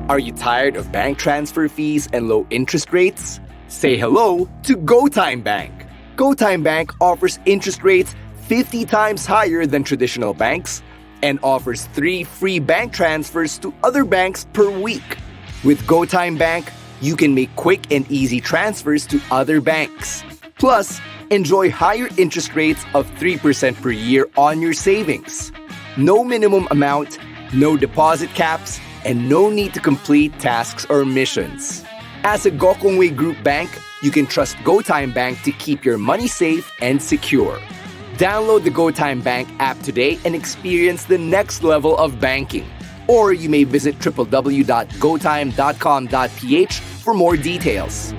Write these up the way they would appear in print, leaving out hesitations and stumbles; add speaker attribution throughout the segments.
Speaker 1: Are you tired of bank transfer fees and low interest rates? Say hello to GoTime Bank. GoTime Bank offers interest rates 50 times higher than traditional banks and offers 3 free bank transfers to other banks per week. With GoTime Bank, you can make quick and easy transfers to other banks. Plus, enjoy higher interest rates of 3% per year on your savings. No minimum amount, no deposit caps, and no need to complete tasks or missions. As a Gokongwei Group bank, you can trust GoTime Bank to keep your money safe and secure. Download the GoTime Bank app today and experience the next level of banking. Or you may visit www.gotime.com.ph for more details.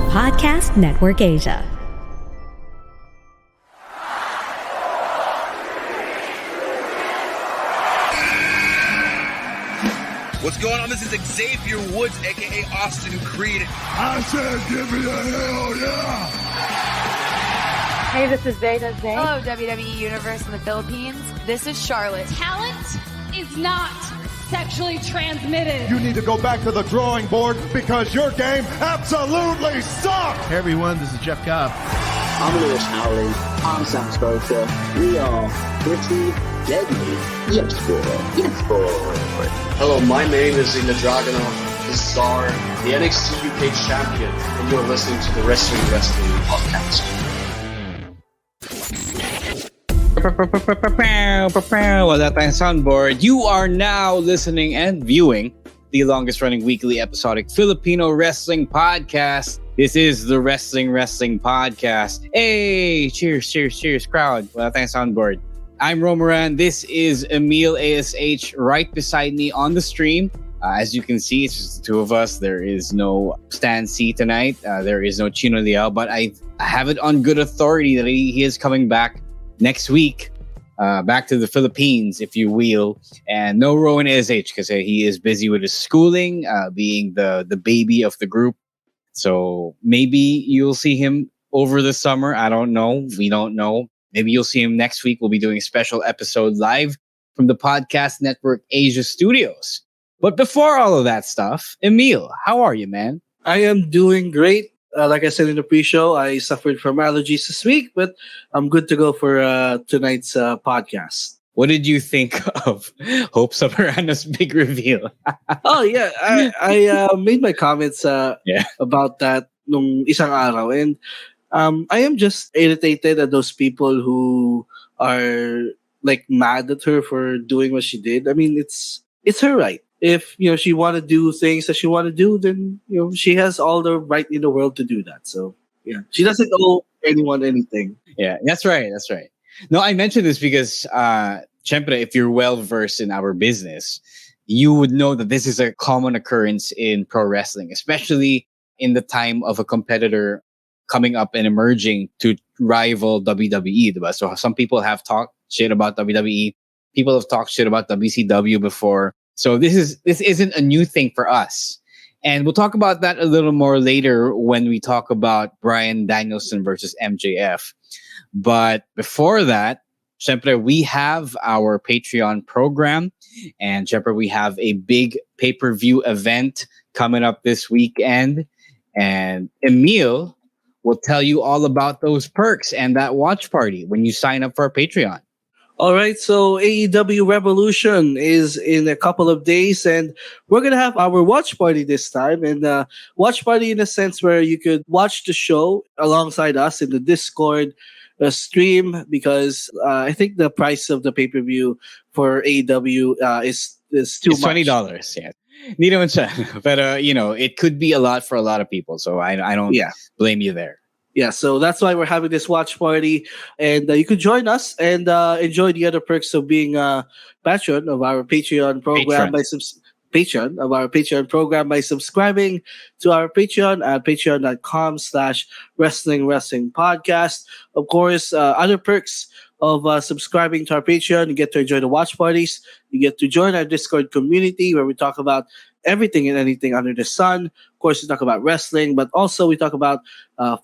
Speaker 2: Podcast Network Asia.
Speaker 3: What's going on? This is Xavier Woods, a.k.a. Austin Creed.
Speaker 4: I said give me a hell yeah!
Speaker 5: Hey, this is Zeta Zay.
Speaker 6: Hello, WWE Universe in the Philippines. This is Charlotte.
Speaker 7: Talent is not sexually transmitted.
Speaker 4: You need to go back to the drawing board because your game absolutely sucks!
Speaker 8: Hey everyone, this is Jeff Cobb.
Speaker 9: I'm Lewis Howley. I'm Sam Scotia. We are pretty deadly. Yes, boy. Yes, boy.
Speaker 10: Hello, my name is Ilya Dragunov, the star, the NXT UK champion, and you're listening to the Wrestling Podcast.
Speaker 11: Wala tayong soundboard. You are now listening and viewing the longest-running weekly episodic Filipino wrestling podcast. This is the Wrestling Podcast. Hey, cheers, crowd. Wala tayong soundboard. I'm Romaran. This is Emile ASH right beside me on the stream. As you can see, it's just the two of us. There is no Stan C tonight. There is no Chino Liao, but I have it on good authority that he is coming back next week. Back to the Philippines, if you will. And no Rowan ASH because he is busy with his schooling, being the baby of the group. So maybe you'll see him over the summer. I don't know. We don't know. Maybe you'll see him next week. We'll be doing a special episode live from the Podcast Network Asia studios. But before all of that stuff, Emile, how are you, man?
Speaker 12: I am doing great. Like I said in the pre-show, I suffered from allergies this week, but I'm good to go for tonight's podcast.
Speaker 11: What did you think of Hope Samarano's big reveal?
Speaker 12: Oh, yeah. I made my comments about that nung isang araw. And I am just irritated at those people who are like mad at her for doing what she did. I mean, it's her right. If she want to do things that she want to do, then she has all the right in the world to do that. So yeah, she doesn't owe anyone anything.
Speaker 11: Yeah, that's right. No, I mentioned this because, syempre, if you're well versed in our business, you would know that this is a common occurrence in pro wrestling, especially in the time of a competitor coming up and emerging to rival WWE. Diba? So some people have talked shit about WWE. People have talked shit about WCW before. So this isn't a new thing for us. And we'll talk about that a little more later when we talk about Bryan Danielson versus MJF. But before that, syempre, we have our Patreon program. And syempre, we have a big pay-per-view event coming up this weekend. And Emile will tell you all about those perks and that watch party when you sign up for our Patreon.
Speaker 12: All right, so AEW Revolution is in a couple of days, and we're going to have our watch party this time. And watch party in a sense where you could watch the show alongside us in the Discord stream, because I think the price of the pay-per-view for AEW is too much.
Speaker 11: It's $20, yeah. Hindi naman siya. But, it could be a lot for a lot of people, so I don't blame you there.
Speaker 12: Yeah, so that's why we're having this watch party, and you can join us and enjoy the other perks of being a patron of our Patreon program by subscribing to our Patreon at patreon.com/wrestling podcast. Of course, other perks of subscribing to our Patreon, you get to enjoy the watch parties. You get to join our Discord community where we talk about everything and anything under the sun. Of course, we talk about wrestling, but also we talk about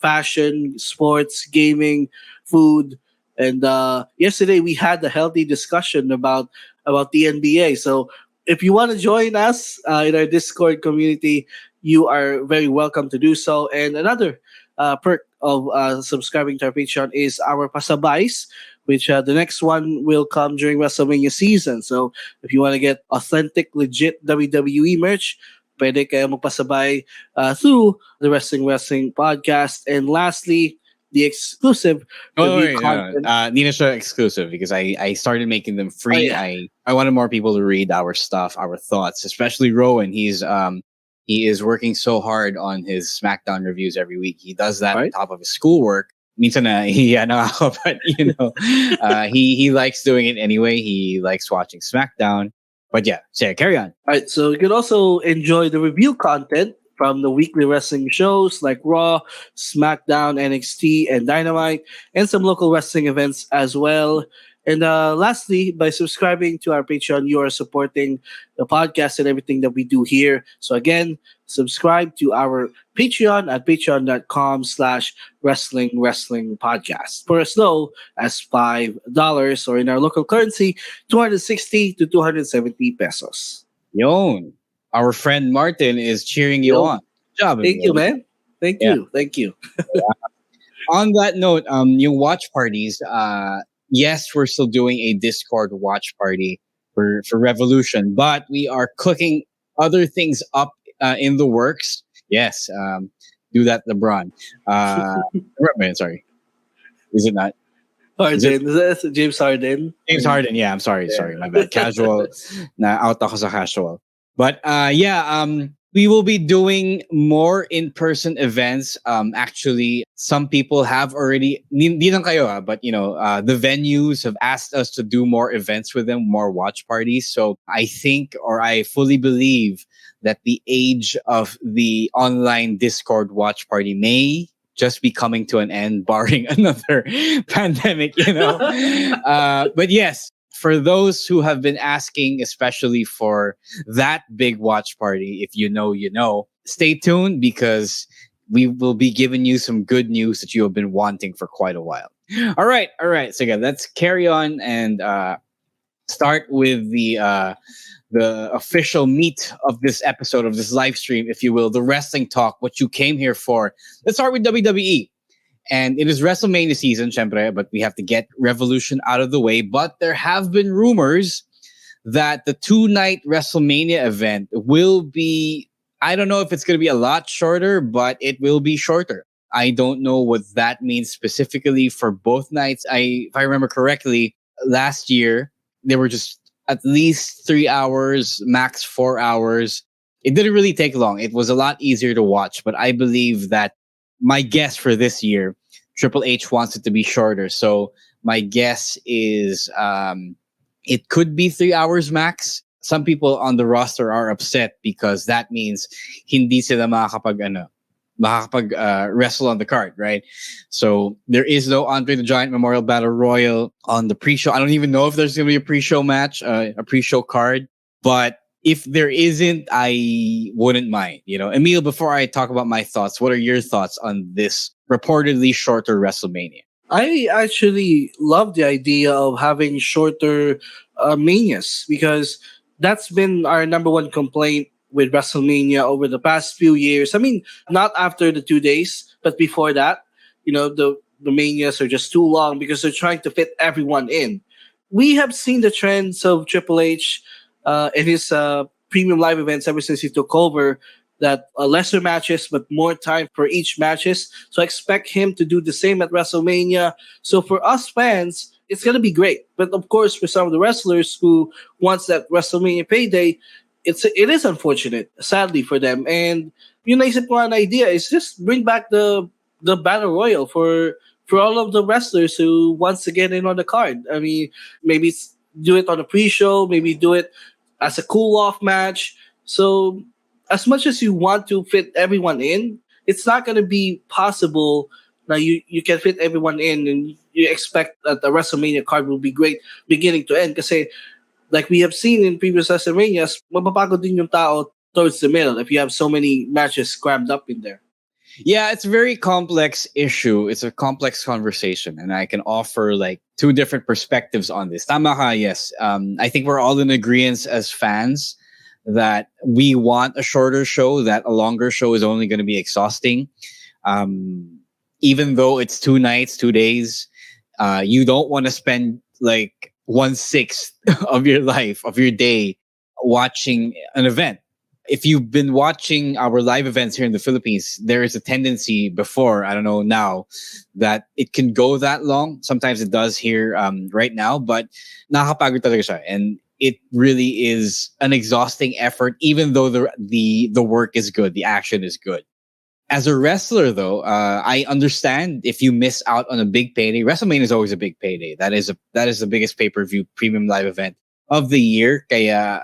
Speaker 12: fashion, sports, gaming, food. And yesterday we had a healthy discussion about the NBA. So if you want to join us in our Discord community, you are very welcome to do so. And another perk of subscribing to our Patreon is our pasabays, which the next one will come during WrestleMania season. So if you want to get authentic, legit WWE merch, pwede kayo magpasabay through the Wrestling podcast. And lastly, the exclusive content.
Speaker 11: Nina siya exclusive because I started making them free.
Speaker 12: Oh, yeah.
Speaker 11: I wanted more people to read our stuff, our thoughts, especially Rowan. He is working so hard on his SmackDown reviews every week. He does that on top of his schoolwork. Minsan na but he likes doing it anyway. He likes watching SmackDown. But yeah, Sarah, carry on.
Speaker 12: All right, so you can also enjoy the review content from the weekly wrestling shows like Raw, SmackDown, NXT, and Dynamite, and some local wrestling events as well. And lastly, by subscribing to our Patreon, you are supporting the podcast and everything that we do here. So again, subscribe to our Patreon at patreon.com/wrestling podcast for as low as $5, or in our local currency, 260 to 270 pesos.
Speaker 11: Yon. Our friend Martin is cheering you on. Good job.
Speaker 12: Thank you, man. Thank you.
Speaker 11: On that note, yung watch parties, yes, we're still doing a Discord watch party for Revolution, but we are cooking other things up in the works. Yes, do that, LeBron. Sorry. Is it not?
Speaker 12: Harden. Is that James Harden?
Speaker 11: James Harden, yeah. I'm sorry. My bad. Casual. Na out ako sa casual. But we will be doing more in-person events. Actually, some people have already, di lang kayo, but the venues have asked us to do more events with them, more watch parties. So I think, or I fully believe, that the age of the online Discord watch party may just be coming to an end, barring another pandemic, But yes, for those who have been asking, especially for that big watch party, if you know, stay tuned because we will be giving you some good news that you have been wanting for quite a while. All right. So again, let's carry on and start with the official meat of this episode of this live stream, if you will, the wrestling talk, what you came here for. Let's start with WWE. And it is WrestleMania season, syempre, but we have to get Revolution out of the way. But there have been rumors that the 2-night WrestleMania event will be, I don't know if it's going to be a lot shorter, but it will be shorter. I don't know what that means specifically for both nights. If I remember correctly, last year, they were just at least 3 hours, max 4 hours. It didn't really take long. It was a lot easier to watch, but I believe that my guess for this year, Triple H wants it to be shorter. So my guess is it could be 3 hours max. Some people on the roster are upset because that means hindi sila makakapag wrestle on the card, right? So there is no Andre the Giant Memorial Battle Royal on the pre-show. I don't even know if there's going to be a pre-show match, a pre-show card. But if there isn't, I wouldn't mind. Emile, before I talk about my thoughts, what are your thoughts on this reportedly shorter WrestleMania?
Speaker 12: I actually love the idea of having shorter manias because that's been our number one complaint with WrestleMania over the past few years. I mean, not after the 2 days, but before that, the manias are just too long because they're trying to fit everyone in. We have seen the trends of Triple H in his premium live events ever since he took over, that lesser matches but more time for each matches. So I expect him to do the same at WrestleMania. So for us fans, it's going to be great. But of course, for some of the wrestlers who wants that WrestleMania payday, it is unfortunate, sadly, for them. And naisip ko an idea is just bring back the Battle Royal for all of the wrestlers who wants to get in on the card. I mean, maybe do it on a pre-show, maybe do it as a cool-off match. So as much as you want to fit everyone in, it's not going to be possible. Now you can fit everyone in, and you expect that the WrestleMania card will be great beginning to end. Kasi like we have seen in previous WrestleManias, mapapagod din yung tao towards the middle if you have so many matches crammed up in there.
Speaker 11: Yeah, it's a very complex issue. It's a complex conversation, and I can offer like two different perspectives on this. Tama ka, yes. I think we're all in agreement as fans that we want a shorter show, that a longer show is only going to be exhausting. Even though it's 2 nights, 2 days, you don't want to spend like 1/6 of your life, of your day, watching an event. If you've been watching our live events here in the Philippines, there is a tendency before, I don't know now, that it can go that long. Sometimes it does here right now, but nakakapagod talaga siya. And it really is an exhausting effort, even though the work is good, the action is good. As a wrestler, though, I understand if you miss out on a big payday. WrestleMania is always a big payday. That is the biggest pay-per-view premium live event of the year. Kaya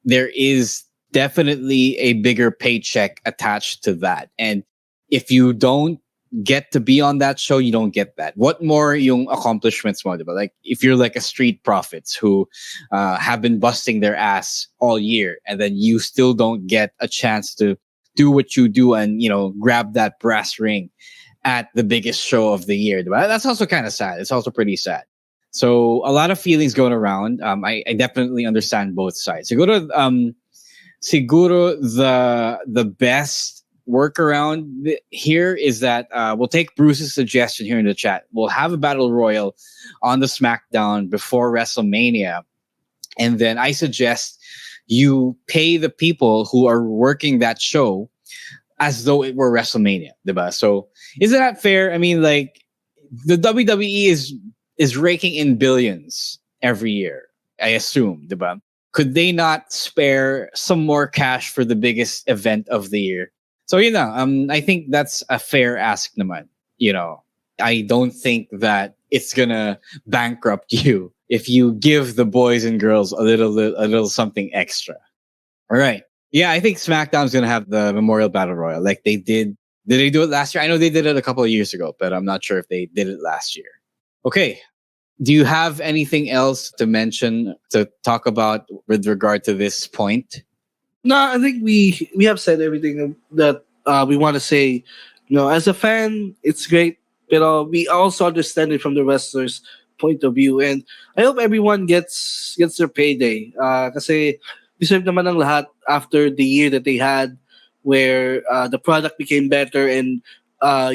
Speaker 11: there is definitely a bigger paycheck attached to that. And if you don't get to be on that show, you don't get that. What more yung accomplishments mo, diba? Like if you're like a Street Profits who have been busting their ass all year, and then you still don't get a chance to do what you do and, grab that brass ring at the biggest show of the year. Diba? That's also kind of sad. It's also pretty sad. So a lot of feelings going around. I definitely understand both sides. Siguro the best workaround here is that we'll take Bruce's suggestion here in the chat. We'll have a battle royal on the SmackDown before WrestleMania, and then I suggest you pay the people who are working that show as though it were WrestleMania, diba? So isn't that fair? I mean, like the WWE is raking in billions every year, I assume, diba? Could they not spare some more cash for the biggest event of the year? So, I think that's a fair ask naman. I don't think that it's gonna bankrupt you if you give the boys and girls a little something extra. All right. Yeah, I think SmackDown's gonna have the Memorial Battle Royal like they did. Did they do it last year? I know they did it a couple of years ago, but I'm not sure if they did it last year. Okay. Do you have anything else to mention, to talk about with regard to this point?
Speaker 12: No, I think we have said everything that we want to say. As a fan, it's great, but we also understand it from the wrestlers' point of view, and I hope everyone gets their payday. Kasi deserve naman ng lahat after the year that they had, where the product became better, and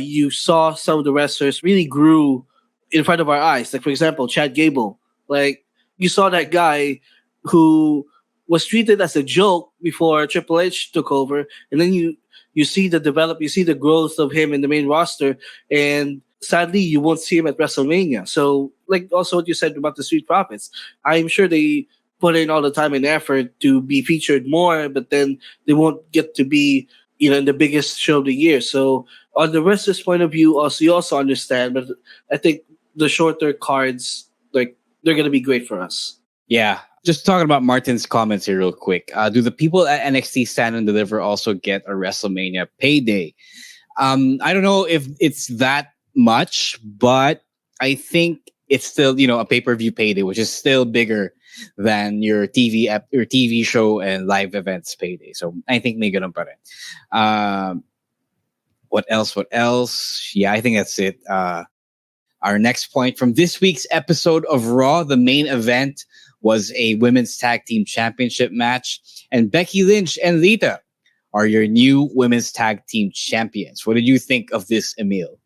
Speaker 12: you saw some of the wrestlers really grew in front of our eyes. Like, for example, Chad Gable. Like, you saw that guy who was treated as a joke before Triple H took over, and then you see the growth of him in the main roster, and sadly, you won't see him at WrestleMania. So, like also what you said about the Street Profits, I'm sure they put in all the time and effort to be featured more, but then they won't get to be, in the biggest show of the year. So, on the wrestler's point of view, you also understand, but I think the shorter cards, like, they're going to be great for us.
Speaker 11: Yeah. Just talking about Martin's comments here real quick. Do the people at NXT Stand and Deliver also get a WrestleMania payday? I don't know if it's that much, but I think it's still, a pay-per-view payday, which is still bigger than your TV show and live events payday. So I think may ganun pa rin. What else? Yeah, I think that's it. Our next point from this week's episode of Raw, the main event was a women's tag team championship match, and Becky Lynch and Lita are your new women's tag team champions. What did you think of this, Emile?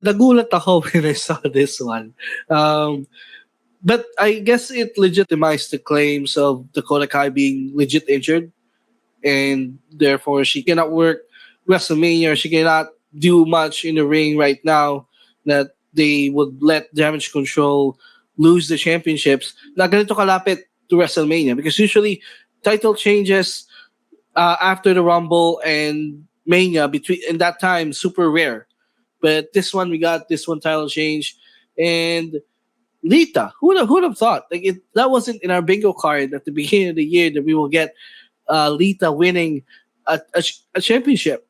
Speaker 12: Nagulat ako when I saw this one. But I guess it legitimized the claims of Dakota Kai being legit injured, and therefore she cannot work WrestleMania. She cannot do much in the ring right now, that they would let Damage Control lose the championships na ganito kalapit to WrestleMania, because usually title changes after the Rumble and Mania, in that time, super rare. But this one, we got this one title change, and Lita, who would have thought? Like, that wasn't in our bingo card at the beginning of the year that we will get Lita winning a championship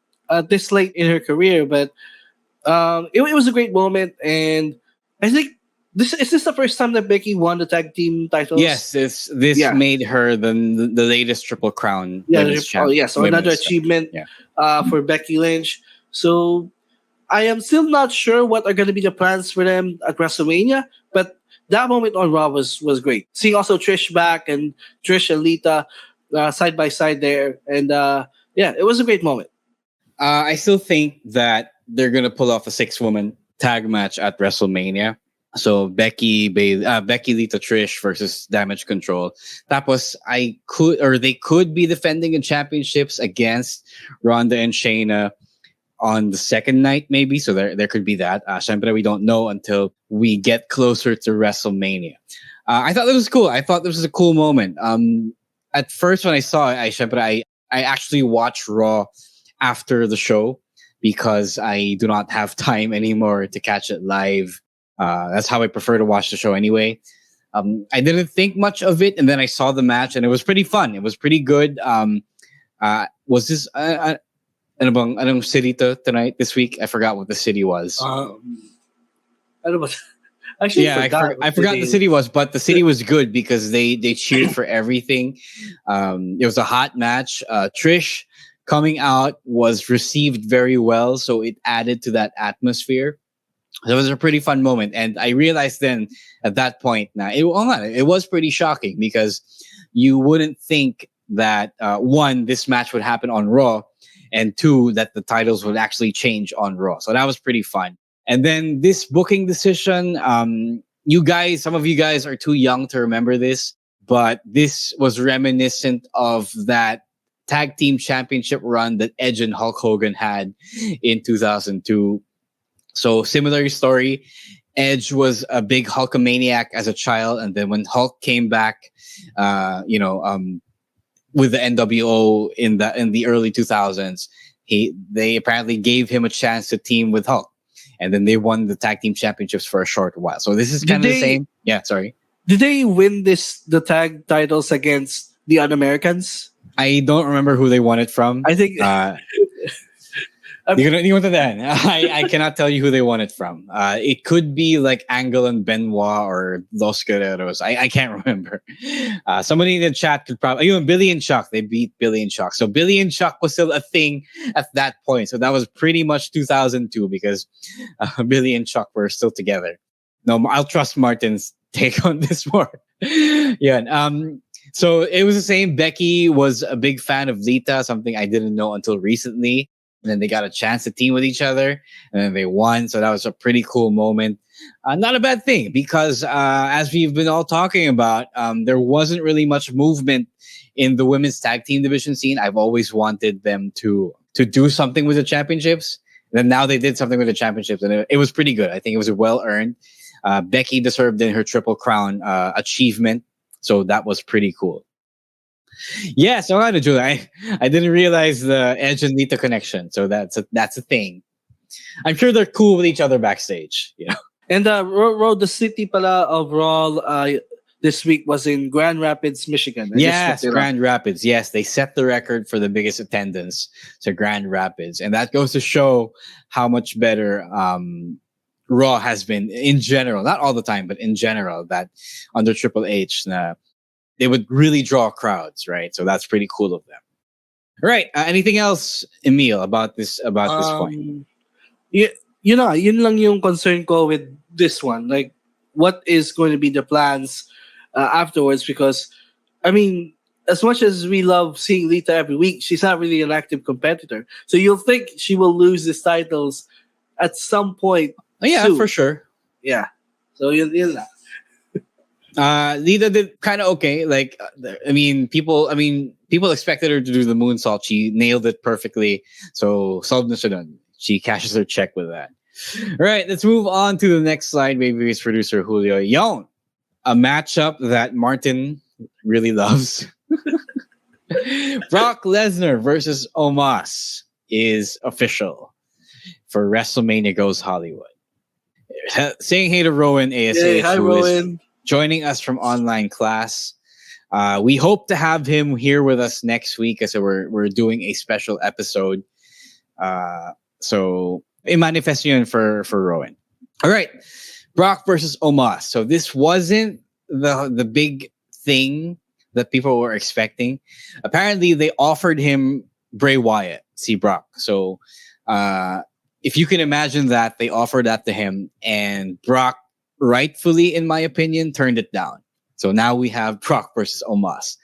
Speaker 12: this late in her career. But it was a great moment, and I think this is this the first time that Becky won the tag team titles?
Speaker 11: Yes, this made her the latest Triple Crown.
Speaker 12: So another achievement for Becky Lynch. So I am still not sure what are going to be the plans for them at WrestleMania, but that moment on Raw was great. Seeing also Trish back and Trish and Lita side by side there, and it was a great moment.
Speaker 11: I still think that they're gonna pull off a 6-woman tag match at WrestleMania. So Becky, Lita, Trish versus Damage Control. Tapos they could be defending the championships against Ronda and Shayna on the second night, maybe. So there could be that. Syempre, we don't know until we get closer to WrestleMania. I thought that was cool. I thought this was a cool moment. At first, when I saw it, I actually watched Raw after the show because I do not have time anymore to catch it live. That's how I prefer to watch the show anyway. I didn't think much of it, and then I saw the match, and it was pretty fun. It was pretty good. Was this anong city tonight this week? I forgot what the city was.
Speaker 12: I don't know. Actually,
Speaker 11: I forgot the city was, but the city was good because they cheered for everything. It was a hot match. Trish coming out was received very well, so it added to that atmosphere. It was a pretty fun moment, and I realized then at that point, it was pretty shocking because you wouldn't think that one, this match would happen on Raw, and two, that the titles would actually change on Raw. So that was pretty fun. And then this booking decision, some of you guys are too young to remember this, but this was reminiscent of that tag team championship run that Edge and Hulk Hogan had in 2002. So similar story. Edge was a big Hulkamaniac as a child, and then when Hulk came back, with the NWO in the early 2000s, they apparently gave him a chance to team with Hulk, and then they won the tag team championships for a short while. So this is kind of the same. Yeah, sorry.
Speaker 12: Did they win the tag titles against the Un-Americans?
Speaker 11: I don't remember who they won it from.
Speaker 12: I think.
Speaker 11: You want that? I cannot tell you who they won it from. It could be like Angle and Benoit or Los Guerreros. I can't remember. Somebody in the chat could probably... Even Billy and Chuck. They beat Billy and Chuck. So Billy and Chuck was still a thing at that point. So that was pretty much 2002 because Billy and Chuck were still together. No, I'll trust Martin's take on this more. Yeah. So it was the same. Becky was a big fan of Lita, something I didn't know until recently. And then they got a chance to team with each other, and then they won. So that was a pretty cool moment. Not a bad thing because, as we've been all talking about, there wasn't really much movement in the women's tag team division scene. I've always wanted them to do something with the championships. And then now they did something with the championships, and it was pretty good. I think it was well earned. Becky deserved in her Triple Crown achievement, so that was pretty cool. Yeah, so I didn't realize the Edge and Lita connection. So that's a thing. I'm sure they're cool with each other backstage, you know. And
Speaker 12: the city pala of Raw this week was in Grand Rapids, Michigan.
Speaker 11: Yes, Grand Rapids. Yes, they set the record for the biggest attendance to Grand Rapids, and that goes to show how much better Raw has been in general. Not all the time, but in general, that under Triple H. They would really draw crowds, right? So that's pretty cool of them. All right. Anything else, Emile, about this point?
Speaker 12: Yun lang yung concern ko with this one. Like, what is going to be the plans afterwards? Because, I mean, as much as we love seeing Lita every week, she's not really an active competitor. So you'll think she will lose these titles at some point.
Speaker 11: Oh, yeah, soon. For sure.
Speaker 12: Yeah. So yun lang.
Speaker 11: Lita did kind of okay. Like, people expected her to do the moonsault. She nailed it perfectly. So, solved na siya dun. She cashes her check with that. All right, let's move on to the next slide. Maybe it's producer Julio. Yon, a matchup that Martin really loves. Brock Lesnar versus Omos is official for WrestleMania Goes Hollywood. Saying hey to Rowan ASH.
Speaker 12: Hey, hi, Rowan.
Speaker 11: Joining us from online class. We hope to have him here with us next week as we're doing a special episode. So i-manifest yun for Rowan. All right. Brock versus Omos. So this wasn't the big thing that people were expecting. Apparently, they offered him Bray Wyatt, see Brock. So if you can imagine that, they offered that to him, and Brock, rightfully, in my opinion, turned it down. So now we have Brock versus Omos.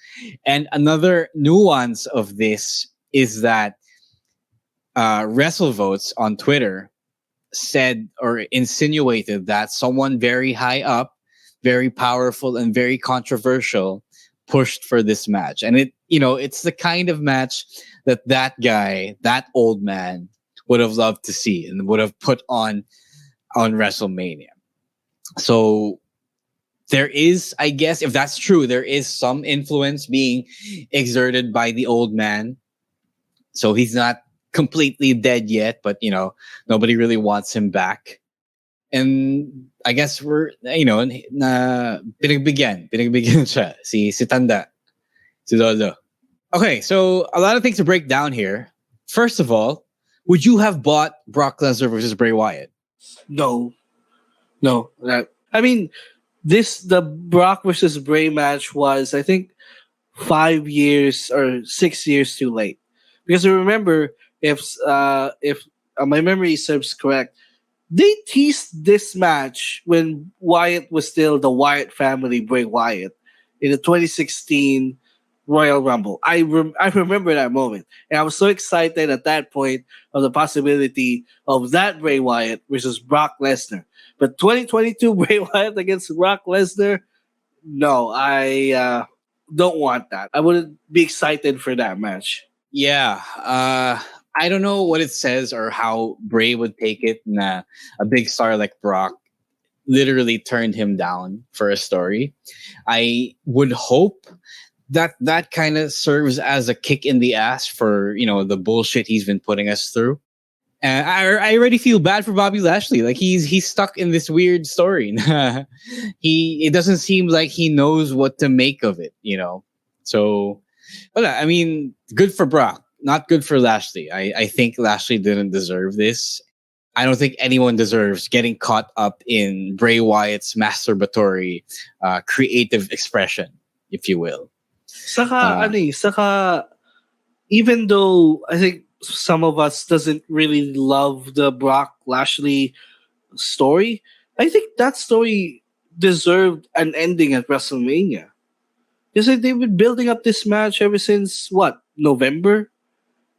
Speaker 11: And another nuance of this is that WrestleVotes on Twitter said or insinuated that someone very high up, very powerful, and very controversial pushed for this match. And it's the kind of match that guy, that old man, would have loved to see and would have put on WrestleMania. So there is, I guess, if that's true, there is some influence being exerted by the old man. So he's not completely dead yet, but nobody really wants him back. And I guess we're, pinagbigyan siya, si Tanda, si Lolo. Okay, so a lot of things to break down here. First of all, would you have bought Brock Lesnar versus Bray Wyatt?
Speaker 12: No. I mean, the Brock versus Bray match was, I think, 5 years or 6 years too late. Because I remember, if my memory serves correct, they teased this match when Wyatt was still the Wyatt family, Bray Wyatt, in the 2016 Royal Rumble. I remember that moment. And I was so excited at that point of the possibility of that Bray Wyatt versus Brock Lesnar. But 2022 Bray Wyatt against Brock Lesnar, no, I don't want that. I wouldn't be excited for that match.
Speaker 11: Yeah. I don't know what it says or how Bray would take it. A big star like Brock literally turned him down for a story. I would hope that kind of serves as a kick in the ass for, the bullshit he's been putting us through. And I already feel bad for Bobby Lashley. Like he's stuck in this weird story. It doesn't seem like he knows what to make of it, So, but I mean, good for Brock, not good for Lashley. I think Lashley didn't deserve this. I don't think anyone deserves getting caught up in Bray Wyatt's masturbatory creative expression, if you will.
Speaker 12: Saka, even though I think some of us doesn't really love the Brock Lashley story, I think that story deserved an ending at WrestleMania. Because they've been building up this match ever since, November?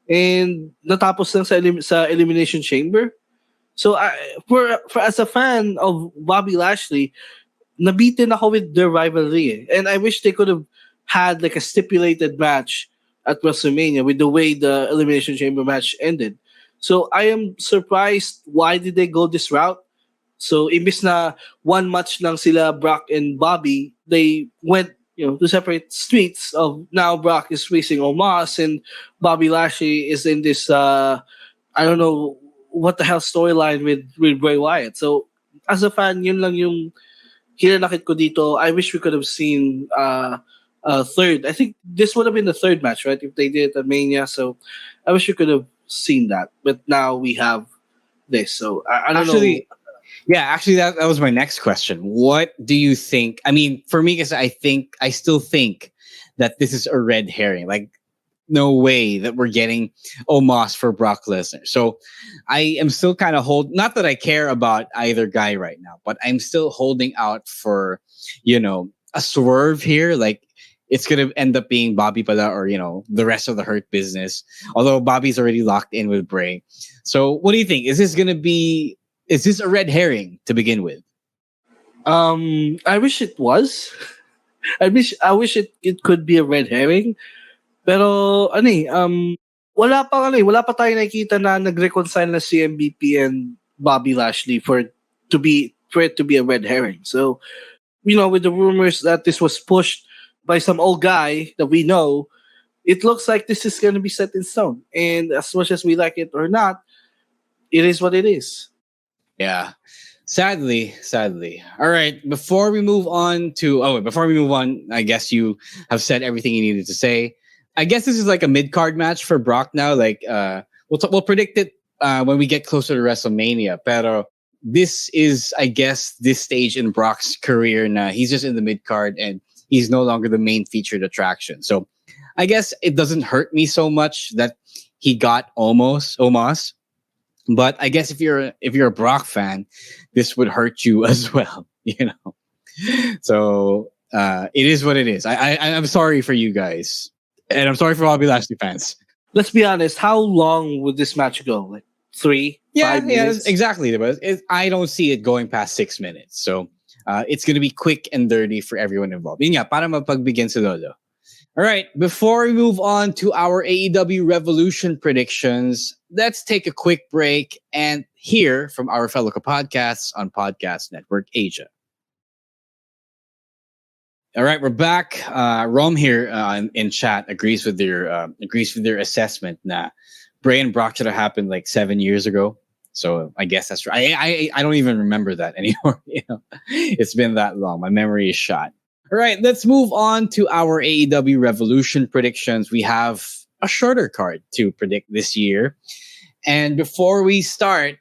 Speaker 12: And natapos lang sa Elimination Chamber. So for as a fan of Bobby Lashley, nabitin ako with their rivalry. And I wish they could have had like a stipulated match at WrestleMania with the way the Elimination Chamber match ended. So I am surprised why did they go this route. So imbis na one match lang sila Brock and Bobby, they went to separate streets of now Brock is facing Omos and Bobby Lashley is in this I don't know what the hell storyline with Bray Wyatt. So as a fan, yun lang yung hinanakit ko dito. I wish we could have seen third. I think this would have been the third match, right? If they did it at Mania. So I wish we could have seen that. But now we have this. So I don't know.
Speaker 11: Yeah, actually, that was my next question. What do you think? I mean, for me, because I still think that this is a red herring. Like, no way that we're getting Omos for Brock Lesnar. So I am still kind of not that I care about either guy right now, but I'm still holding out for, a swerve here. Like, it's going to end up being Bobby pala or, the rest of the Hurt Business. Although Bobby's already locked in with Bray. So what do you think? Is this a red herring to begin with?
Speaker 12: I wish it was. I wish it could be a red herring. Pero wala pa tayo nakikita na nag-reconcile na si MVP and Bobby Lashley for it to be a red herring. So, with the rumors that this was pushed by some old guy that we know, it looks like this is going to be set in stone. And as much as we like it or not, it is what it is.
Speaker 11: Yeah. Sadly. All right. Before we move on, I guess you have said everything you needed to say. I guess this is like a mid-card match for Brock now. Like, we'll predict it when we get closer to WrestleMania. Pero this is, I guess, this stage in Brock's career now. He's just in the mid card and he's no longer the main featured attraction. So I guess it doesn't hurt me so much that he got Omos. But I guess if you're a Brock fan, this would hurt you as well, you know. So it is what it is. I'm sorry for you guys, and I'm sorry for Bobby Lashley fans.
Speaker 12: Let's be honest. How long would this match go? Like 3, 5 minutes?
Speaker 11: Yeah, exactly. But I don't see it going past 6 minutes. So it's gonna be quick and dirty for everyone involved. Yun nga, para mapagbigyan si Lolo. All right, before we move on to our AEW Revolution predictions, let's take a quick break and hear from our fellow podcasts on Podcast Network Asia. All right, we're back. Rom here in chat agrees with their assessment that Bray and Brock should have happened like 7 years ago. So I guess that's right. I don't even remember that anymore. You know, it's been that long. My memory is shot. All right, let's move on to our AEW Revolution predictions. We have a shorter card to predict this year. And before we start,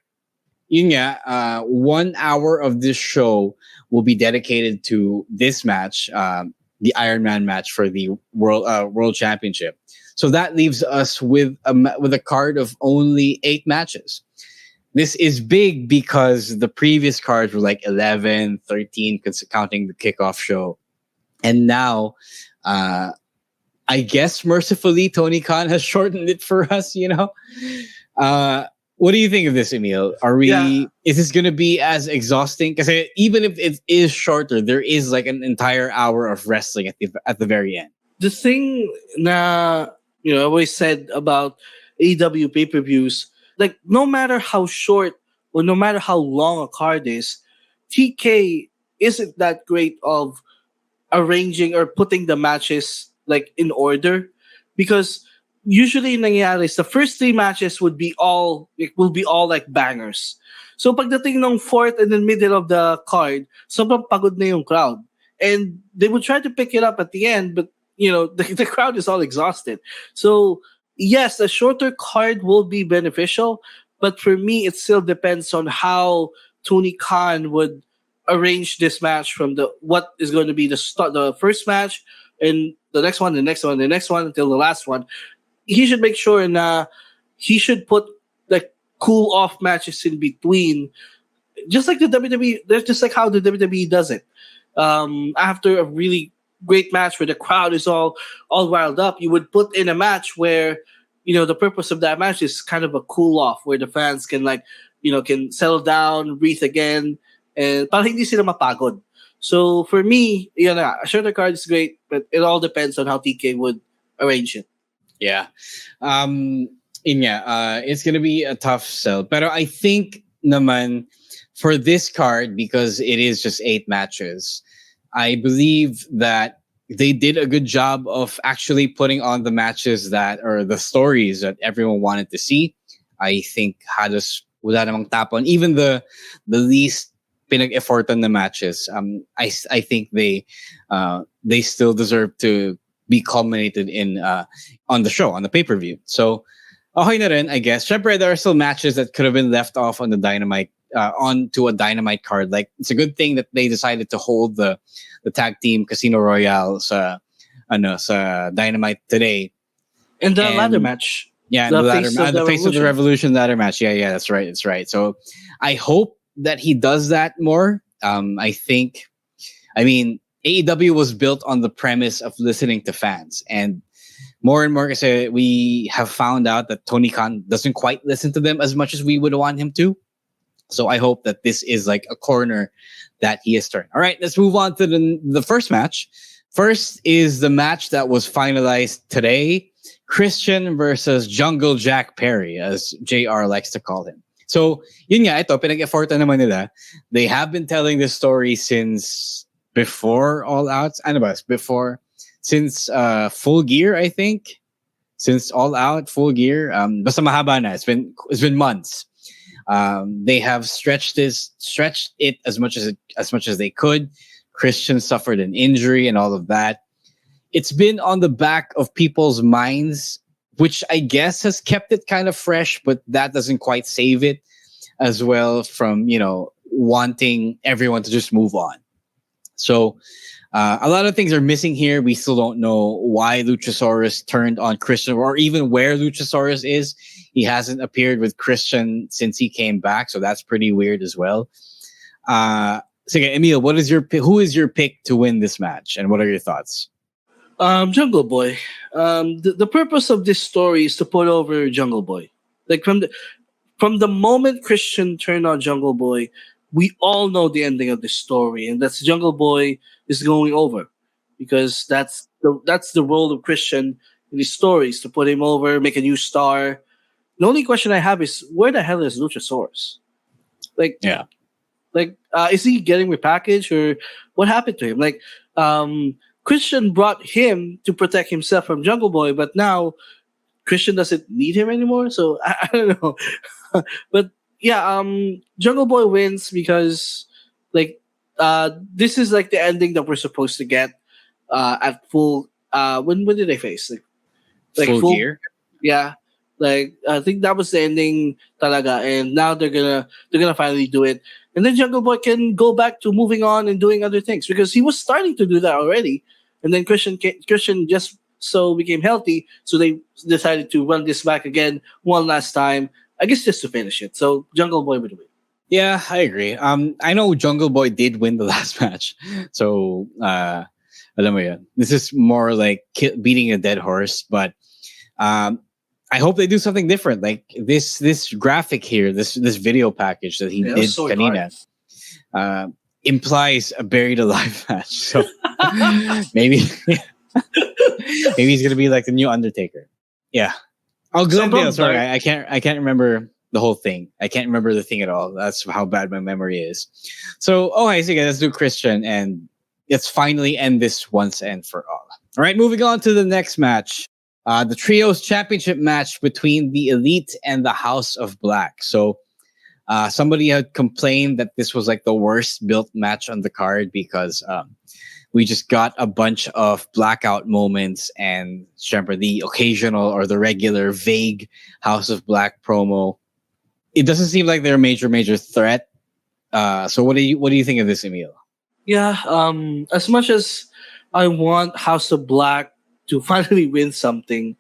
Speaker 11: 1 hour of this show will be dedicated to this match, the Iron Man match for the World Championship. So that leaves us with a card of only 8 matches. This is big because the previous cards were like 11, 13, counting the kickoff show. And now, I guess mercifully, Tony Khan has shortened it for us, you know? What do you think of this, Emile? Is this going to be as exhausting? Because even if it is shorter, there is like an entire hour of wrestling at the very end.
Speaker 12: The thing I always said about AEW pay-per-views, like no matter how short or no matter how long a card is, TK isn't that great of arranging or putting the matches like in order, because usually nangyayari is the first 3 matches will be all like bangers. So pagdating ng 4th and then middle of the card, sobrang pagod na yung crowd. And they would try to pick it up at the end, but the crowd is all exhausted. So yes, a shorter card will be beneficial, but for me it still depends on how Tony Khan would arrange this match from what is going to be the first match and the next one, the next one, the next one until the last one. He should make sure he should put like cool off matches in between, just like the WWE. That's just like how the WWE does it. After a really great match where the crowd is all riled up, you would put in a match where the purpose of that match is kind of a cool off, where the fans can can settle down, breathe again, and para hindi sila mapagod. So for me, a shorter card is great, but it all depends on how TK would arrange it.
Speaker 11: Yeah. It's going to be a tough sell. But I think naman for this card, because it is just 8 matches, I believe that they did a good job of actually putting on the matches or the stories that everyone wanted to see. I think halos wala namang tapon. Even the least pinag-effortan na matches, I think they still deserve to be culminated on the show, on the pay-per-view. So, okay na rin, I guess. Syempre, there are still matches that could have been left off on the Dynamite, onto a Dynamite card. Like, it's a good thing that they decided to hold the tag team Casino Royale sa Dynamite today.
Speaker 12: And the ladder match.
Speaker 11: Yeah, the Face of the Revolution ladder match. Yeah, that's right. That's right. So, I hope that he does that more. AEW was built on the premise of listening to fans, and more and more we have found out that Tony Khan doesn't quite listen to them as much as we would want him to. So I hope that this is like a corner that he has turned. All right, let's move on to the first match. First is the match that was finalized today: Christian versus Jungle Jack Perry, as JR likes to call him. So yun nga, ito pinag-effortan naman nila. They have been telling this story since before All Out. Since Full Gear, I think. Since All Out, Full Gear. Basta mahaba na. It's been months. They have stretched it as much as they could. Christian suffered an injury and all of that. It's been on the back of people's minds, which I guess has kept it kind of fresh, but that doesn't quite save it. as well from, wanting everyone to just move on. So a lot of things are missing here. We still don't know why Luchasaurus turned on Christian or even where Luchasaurus is. He hasn't appeared with Christian since he came back. So that's pretty weird as well. So Emile, who is your pick to win this match? And what are your thoughts?
Speaker 12: Jungle Boy. The purpose of this story is to put over Jungle Boy. Like from the moment Christian turned on Jungle Boy, we all know the ending of the story, and that's Jungle Boy is going over, because that's the role of Christian in these stories, to put him over, make a new star. The only question I have is, where the hell is Luchasaurus? Is he getting repackaged, or what happened to him? Christian brought him to protect himself from Jungle Boy, but now Christian doesn't need him anymore. So I don't know. But yeah, Jungle Boy wins because this is like the ending that we're supposed to get at full. When did they face
Speaker 11: full gear?
Speaker 12: Yeah, I think that was the ending talaga, and now they're gonna finally do it. And then Jungle Boy can go back to moving on and doing other things, because he was starting to do that already. And then Christian just so became healthy, so they decided to run this back again one last time, I guess just to finish it. So Jungle Boy would win.
Speaker 11: Yeah, I agree. I know Jungle Boy did win the last match. So, alam mo yun. This is more like beating a dead horse, but I hope they do something different. Like this graphic here, this video package that he did kanina, implies a buried alive match. So maybe he's gonna be like the new Undertaker. Yeah. Oh, Glendale. Sorry, I can't remember the whole thing. I can't remember the thing at all. That's how bad my memory is. So, I see. Let's do Christian, and let's finally end this once and for all. All right, moving on to the next match. The Trios Championship match between the Elite and the House of Black. So, somebody had complained that this was like the worst built match on the card because we just got a bunch of blackout moments and remember the occasional or the regular vague House of Black promo. It doesn't seem like they're a major threat. So what do you think of this, Emile? Yeah,
Speaker 12: as much as I want House of Black to finally win something,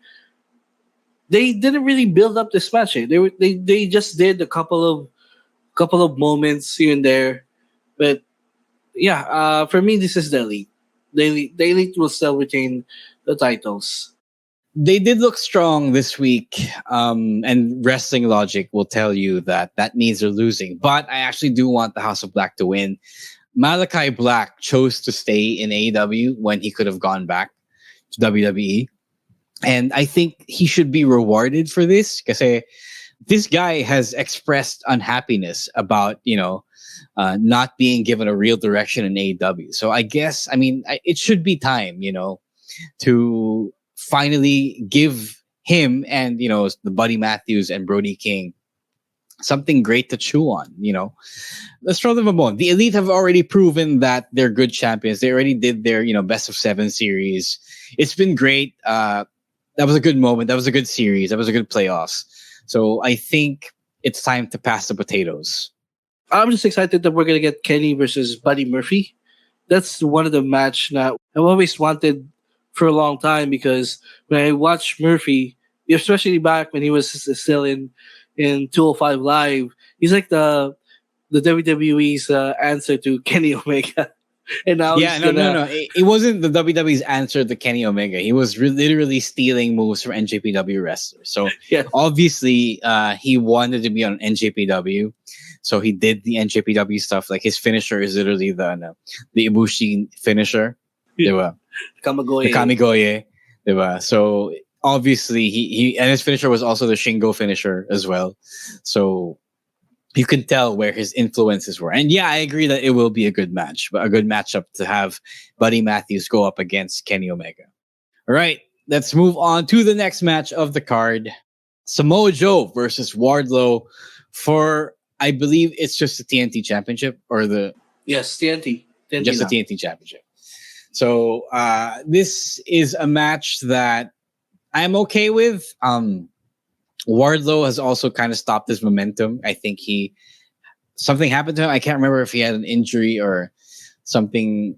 Speaker 12: they didn't really build up this match. They just did a couple of moments here and there, but yeah, for me this is the Elite. The Elite will still retain the titles.
Speaker 11: They did look strong this week, and Wrestling Logic will tell you that means they're losing. But I actually do want the House of Black to win. Malachi Black chose to stay in AEW when he could have gone back to WWE. And I think he should be rewarded for this, because this guy has expressed unhappiness about, not being given a real direction in AEW. So I guess, it should be time, to finally give him and, the Buddy Matthews and Brody King something great to chew on, Let's throw them a bone. The Elite have already proven that they're good champions. They already did their, best of 7 series. It's been great. That was a good moment. That was a good series. That was a good playoffs. So I think it's time to pass the potatoes.
Speaker 12: I'm just excited that we're going to get Kenny versus Buddy Murphy. That's one of the match that I've always wanted for a long time, because when I watched Murphy, especially back when he was still in 205 Live, he's like the WWE's answer to Kenny Omega. And now
Speaker 11: no. It wasn't the WWE's answer to Kenny Omega. He was literally stealing moves from NJPW wrestlers. So obviously, he wanted to be on NJPW. So he did the NJPW stuff. Like his finisher is literally the Ibushi finisher. Diba?
Speaker 12: Kamigoye.
Speaker 11: The Kamigoye. Diba? So obviously he and his finisher was also the Shingo finisher as well. So you can tell where his influences were. And yeah, I agree that it will be a good match, but a good matchup to have Buddy Matthews go up against Kenny Omega. All right, let's move on to the next match of the card. Samoa Joe versus Wardlow for, I believe it's just the TNT Championship or the...
Speaker 12: Yes, TNT.
Speaker 11: Just the TNT Championship. So this is a match that I'm okay with. Wardlow has also kind of stopped his momentum. I think something happened to him. I can't remember if he had an injury or something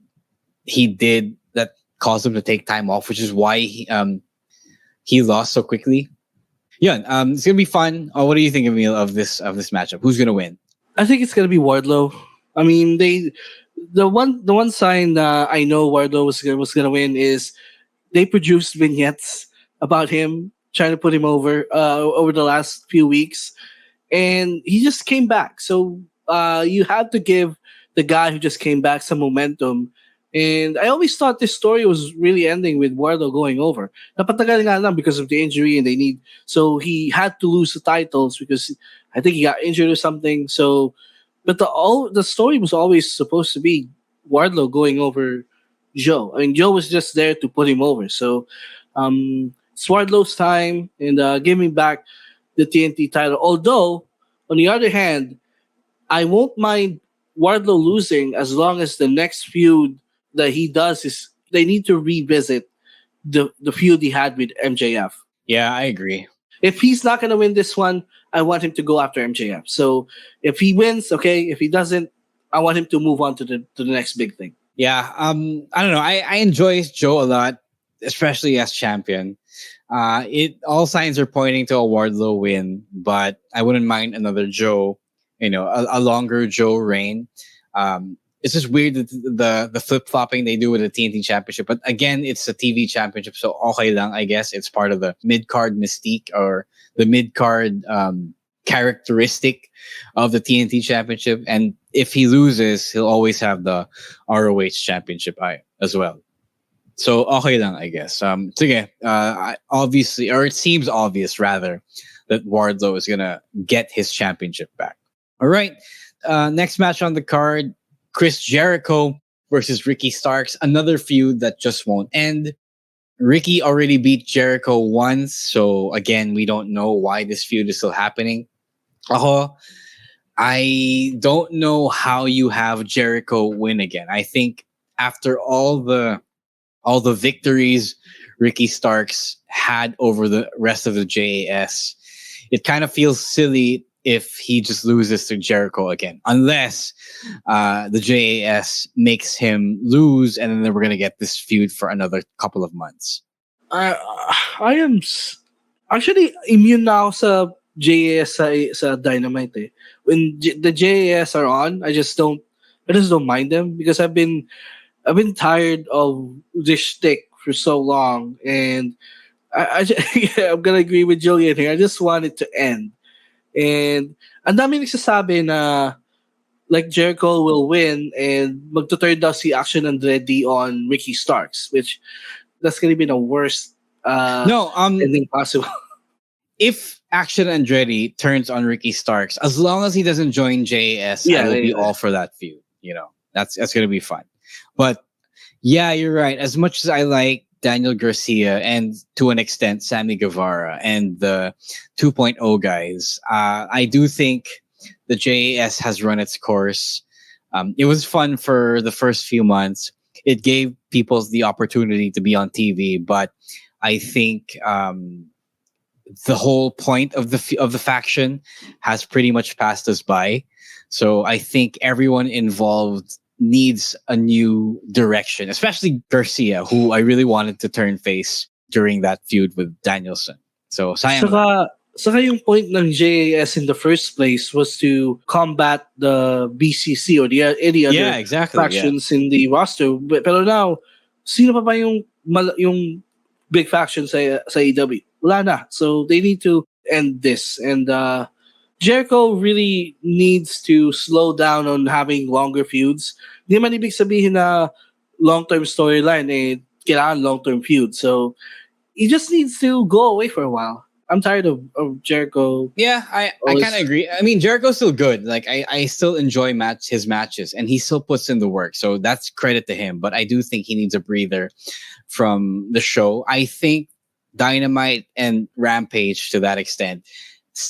Speaker 11: he did that caused him to take time off, which is why he lost so quickly. Yeah, it's gonna be fun. What do you think, Emile, of this matchup? Who's gonna win?
Speaker 12: I think it's gonna be Wardlow. I mean, the one sign I know Wardlow was gonna win is they produced vignettes about him trying to put him over the last few weeks, and he just came back. So you have to give the guy who just came back some momentum. And I always thought this story was really ending with Wardlow going over. Napatagal nga lang because of the injury and so he had to lose the titles because I think he got injured or something. So, but the story was always supposed to be Wardlow going over Joe. I mean, Joe was just there to put him over. So, it's Wardlow's time and give me back the TNT title. Although, on the other hand, I won't mind Wardlow losing as long as the next feud that he does is they need to revisit the feud he had with MJF.
Speaker 11: Yeah, I agree.
Speaker 12: If he's not going to win this one, I want him to go after MJF. So if he wins, okay. If he doesn't, I want him to move on to the next big thing.
Speaker 11: Yeah, I don't know. I enjoy Joe a lot, especially as champion. All signs are pointing to a Wardlow win, but I wouldn't mind another Joe. A longer Joe reign. It's just weird that the flip flopping they do with the TNT Championship, but again, it's a TV Championship, so okay lang, I guess. It's part of the mid card mystique or the mid card characteristic of the TNT Championship. And if he loses, he'll always have the ROH Championship as well. So okay lang, I guess. Obviously, or it seems obvious rather, that Wardlow is gonna get his championship back. All right, next match on the card. Chris Jericho versus Ricky Starks. Another feud that just won't end. Ricky already beat Jericho once, so again, we don't know why this feud is still happening. I don't know how you have Jericho win again. I think after all the victories Ricky Starks had over the rest of the JAS, it kind of feels silly if he just loses to Jericho again, unless the JAS makes him lose, and then we're gonna get this feud for another couple of months.
Speaker 12: I am actually immune now sa JAS sa Dynamite. When the JAS are on, I just don't mind them because I've been tired of this shtick for so long, and I'm gonna agree with Julian here. I just want it to end. And ang dami nagsasabi na like Jericho will win and magtuturn daw si Action Andretti on Ricky Starks, which that's gonna be the worst ending possible.
Speaker 11: If Action Andretti turns on Ricky Starks, as long as he doesn't join JAS, I will be all for that feud. That's gonna be fun. But yeah, you're right. As much as I like Daniel Garcia and to an extent Sammy Guevara and the 2.0 guys, I do think the JAS has run its course. It was fun for the first few months. It gave people the opportunity to be on TV, but I think the whole point of the faction has pretty much passed us by. So I think everyone involved needs a new direction, especially Garcia, who I really wanted to turn face during that feud with Danielson. So, sayang.
Speaker 12: Saka yung point ng JAS in the first place was to combat the BCC or any other factions in the roster. Pero now, sino pa ba yung big faction sa AEW? Wala na. So they need to end this. And Jericho really needs to slow down on having longer feuds. Hindi man ibig sabihin na long-term storyline, kailangan long-term feud. So he just needs to go away for a while. I'm tired of Jericho.
Speaker 11: Yeah, I kind of agree. I mean, Jericho's still good. Like I still enjoy his matches, and he still puts in the work. So that's credit to him. But I do think he needs a breather from the show. I think Dynamite and Rampage, to that extent,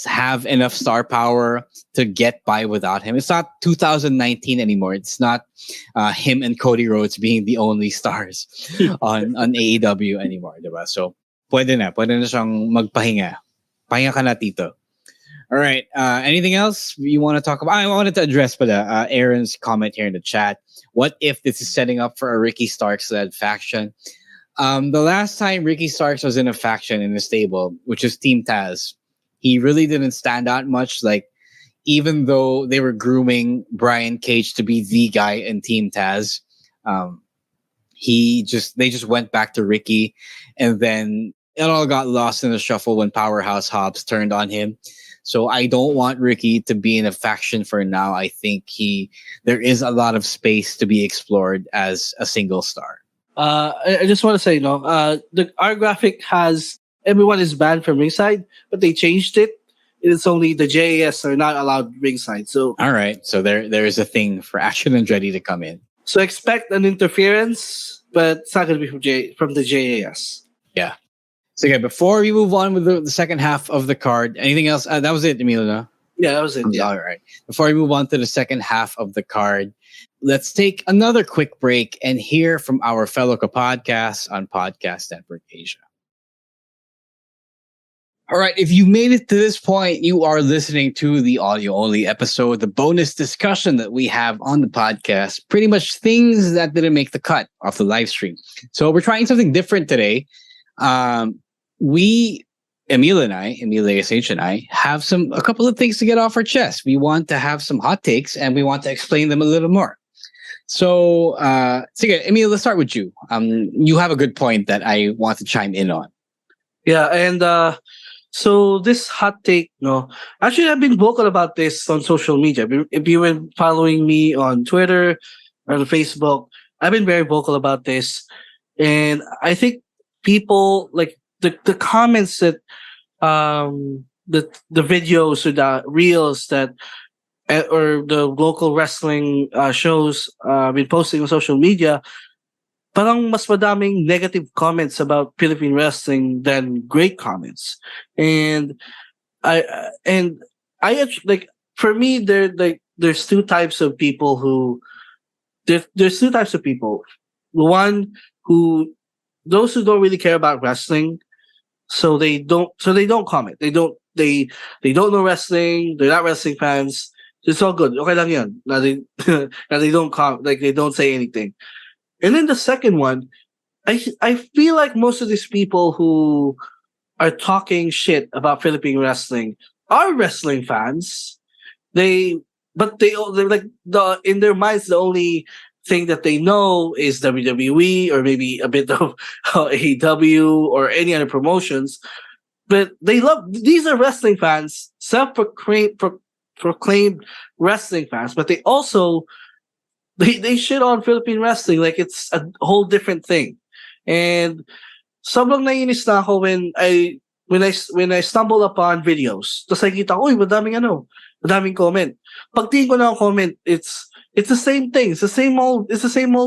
Speaker 11: have enough star power to get by without him. It's not 2019 anymore. It's not him and Cody Rhodes being the only stars on AEW anymore, diba? So pwede na siyang magpahinga Pahinga ka na, Tito. All right. Anything else you want to talk about? I wanted to address Aaron's comment here in the chat. What if this is setting up for a Ricky Starks-led faction? The last time Ricky Starks was in a faction in the stable, which is Team Taz, he really didn't stand out much. Like, even though they were grooming Brian Cage to be the guy in Team Taz, they just went back to Ricky, and then it all got lost in the shuffle when Powerhouse Hobbs turned on him. So I don't want Ricky to be in a faction for now. I think there is a lot of space to be explored as a single star.
Speaker 12: I just want to say, our graphic has everyone is banned from ringside, but they changed it. It's only the JAS are not allowed ringside. So
Speaker 11: all right, so there is a thing for Action and Ready to come in.
Speaker 12: So expect an interference, but it's not going to be from the JAS.
Speaker 11: Yeah. So okay, before we move on with the second half of the card, anything else? That was it, Emile, no?
Speaker 12: Yeah, that was it. Yeah.
Speaker 11: All right. Before we move on to the second half of the card, let's take another quick break and hear from our fellow podcasts on Podcast Network Asia. All right, if you made it to this point, you are listening to the audio-only episode, the bonus discussion that we have on the podcast, pretty much things that didn't make the cut off the live stream. So we're trying something different today. Emile ASH and I, have a couple of things to get off our chest. We want to have some hot takes, and we want to explain them a little more. So, Emile, let's start with you. You have a good point that I want to chime in on.
Speaker 12: Yeah, and so this hot take, actually I've been vocal about this on social media. If you've been following me on Twitter or on Facebook, I've been very vocal about this. And I think people like the comments that the videos or the reels that or the local wrestling shows been posting on social media, parang mas madaming negative comments about Philippine wrestling than great comments. And I actually, for me, there's two types of people who there's two types of people. One those who don't really care about wrestling, so they don't comment. They don't know wrestling. They're not wrestling fans. It's all good. Okay lang yan. They don't they don't say anything. And then the second one, I feel like most of these people who are talking shit about Philippine wrestling are wrestling fans. They're like in their minds the only thing that they know is WWE or maybe a bit of AEW or any other promotions. But these are wrestling fans, proclaimed wrestling fans, but they also they shit on Philippine wrestling like it's a whole different thing. And sobrang naiinis na ako when I stumble upon videos. Tapos nakikita ko, madaming comment. Pagtingin ko na comment, it's the same thing. It's the same old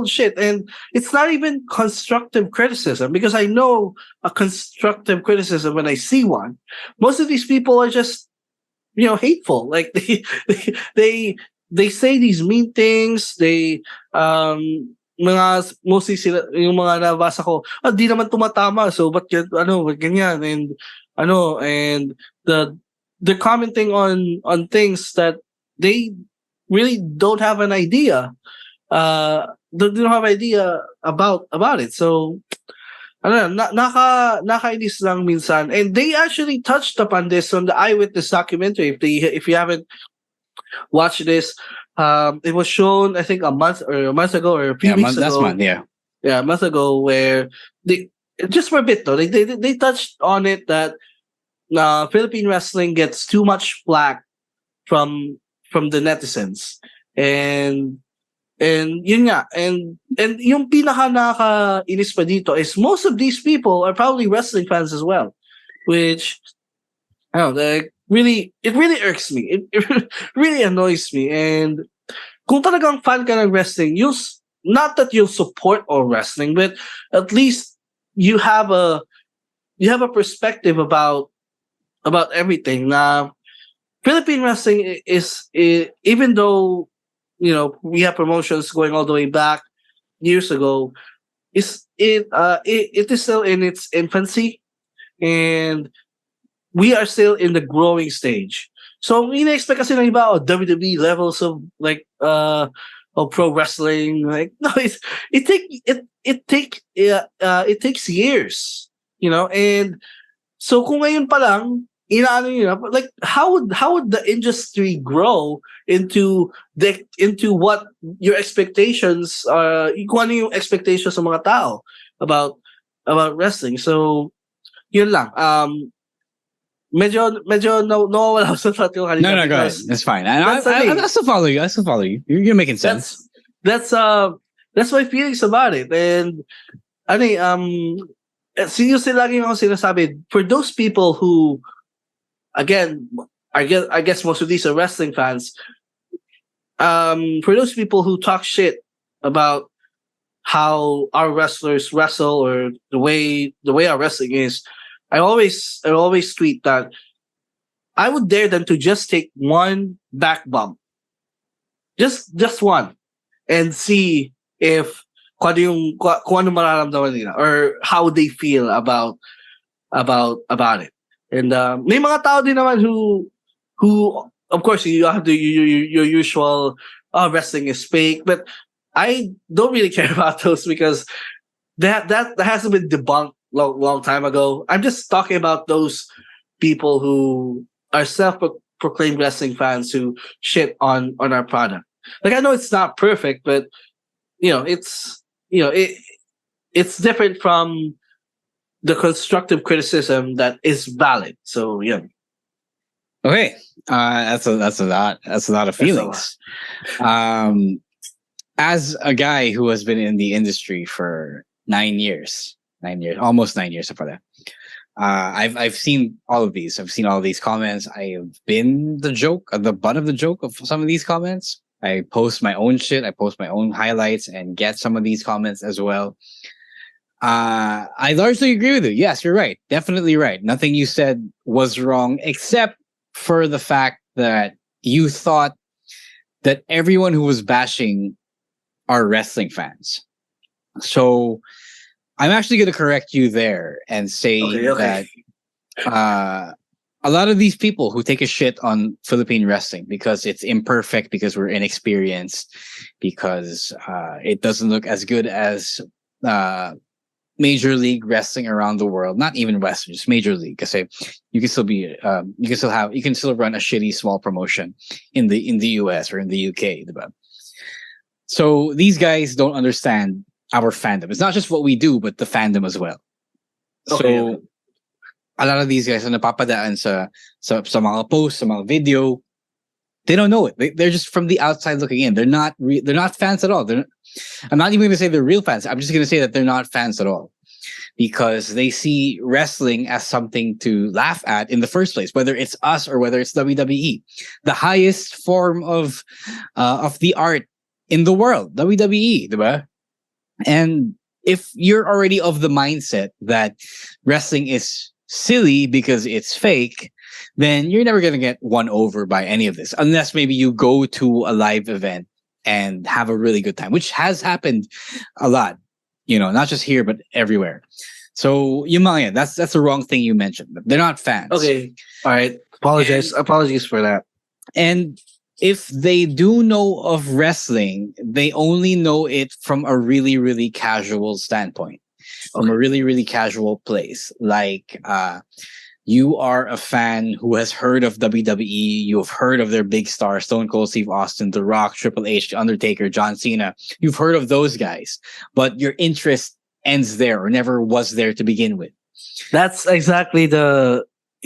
Speaker 12: shit. And it's not even constructive criticism, because I know a constructive criticism when I see one. Most of these people are just, hateful. Like they say these mean things. They mostly sila yung mga nabasa ko, di naman tumatama, so ba't ganyan, and they're commenting on things that they really don't have an idea. They don't have idea about it. So nakainis lang minsan. And they actually touched upon this on the Eyewitness documentary. If you haven't watched this, it was shown I think a month ago or a few weeks ago.
Speaker 11: Last month,
Speaker 12: a month ago, where they just for a bit though they touched on it that Philippine wrestling gets too much flack from the netizens, and yun nga, and yung pinaka nakainis pa dito is most of these people are probably wrestling fans as well, which I don't know, it really irks me. It really annoys me. And kung talagang fan ka ng wrestling, not that you'll support all wrestling, but at least you have a perspective about everything. Now, Philippine wrestling is even though we have promotions going all the way back years ago, it is still in its infancy, and we are still in the growing stage. So ina-expect kasi ng iba, WWE levels of like of pro wrestling. Like no, it takes years, you know. And so kung ngayon pa lang, inaano nyo na, like how would the industry grow into what your expectations kung ano yung expectations ng mga tao about wrestling. So yun lang. Medyo nawawala ako sa thought ko kanina.
Speaker 11: No, go ahead. That's fine. I still follow you. You're making sense.
Speaker 12: That's my feelings about it. And seriously lagi ako sinasabi, for those people who, again, I guess most of these are wrestling fans. For those people who talk shit about how our wrestlers wrestle or the way our wrestling is, I always tweet that I would dare them to just take one back bump, just one, and see if kung ano mararamdaman nila or how they feel about it. And may mga tao din naman who of course you have your usual wrestling is fake, but I don't really care about those because that hasn't been debunked long time ago. I'm just talking about those people who are self-proclaimed wrestling fans who shit on our product. Like I know it's not perfect, but it's different from the constructive criticism that is valid. So yeah.
Speaker 11: Okay, that's a lot of feelings. As a guy who has been in the industry for 9 years, almost 9 years so far. I've seen all of these. I've seen all of these comments. I have been the butt of the joke of some of these comments. I post my own shit. I post my own highlights and get some of these comments as well. I largely agree with you. Yes, you're right. Definitely right. Nothing you said was wrong, except for the fact that you thought that everyone who was bashing are wrestling fans. So I'm actually going to correct you there and say that a lot of these people who take a shit on Philippine wrestling because it's imperfect, because we're inexperienced, because it doesn't look as good as Major League Wrestling around the world, not even Western, just Major League. Because you can still run a shitty small promotion in the US or in the UK. So these guys don't understand our fandom. It's not just what we do, but the fandom as well. So a lot of these guys na napapadaan sa mga posts, sa mga video, they don't know it. They're just from the outside looking in. They're not fans at all. I'm not even going to say they're real fans. I'm just going to say that they're not fans at all, because they see wrestling as something to laugh at in the first place, whether it's us or whether it's WWE, the highest form of the art in the world, WWE, diba? And if you're already of the mindset that wrestling is silly because it's fake, then you're never going to get won over by any of this, unless maybe you go to a live event and have a really good time, which has happened a lot, not just here, but everywhere. So, that's the wrong thing you mentioned. They're not fans.
Speaker 12: Okay. All right. Apologies for that.
Speaker 11: And if they do know of wrestling, they only know it from a really, really casual standpoint, from a really, really casual place. Like, you are a fan who has heard of WWE. You have heard of their big stars, Stone Cold Steve Austin, The Rock, Triple H, Undertaker, John Cena. You've heard of those guys, but your interest ends there or never was there to begin with.
Speaker 12: That's exactly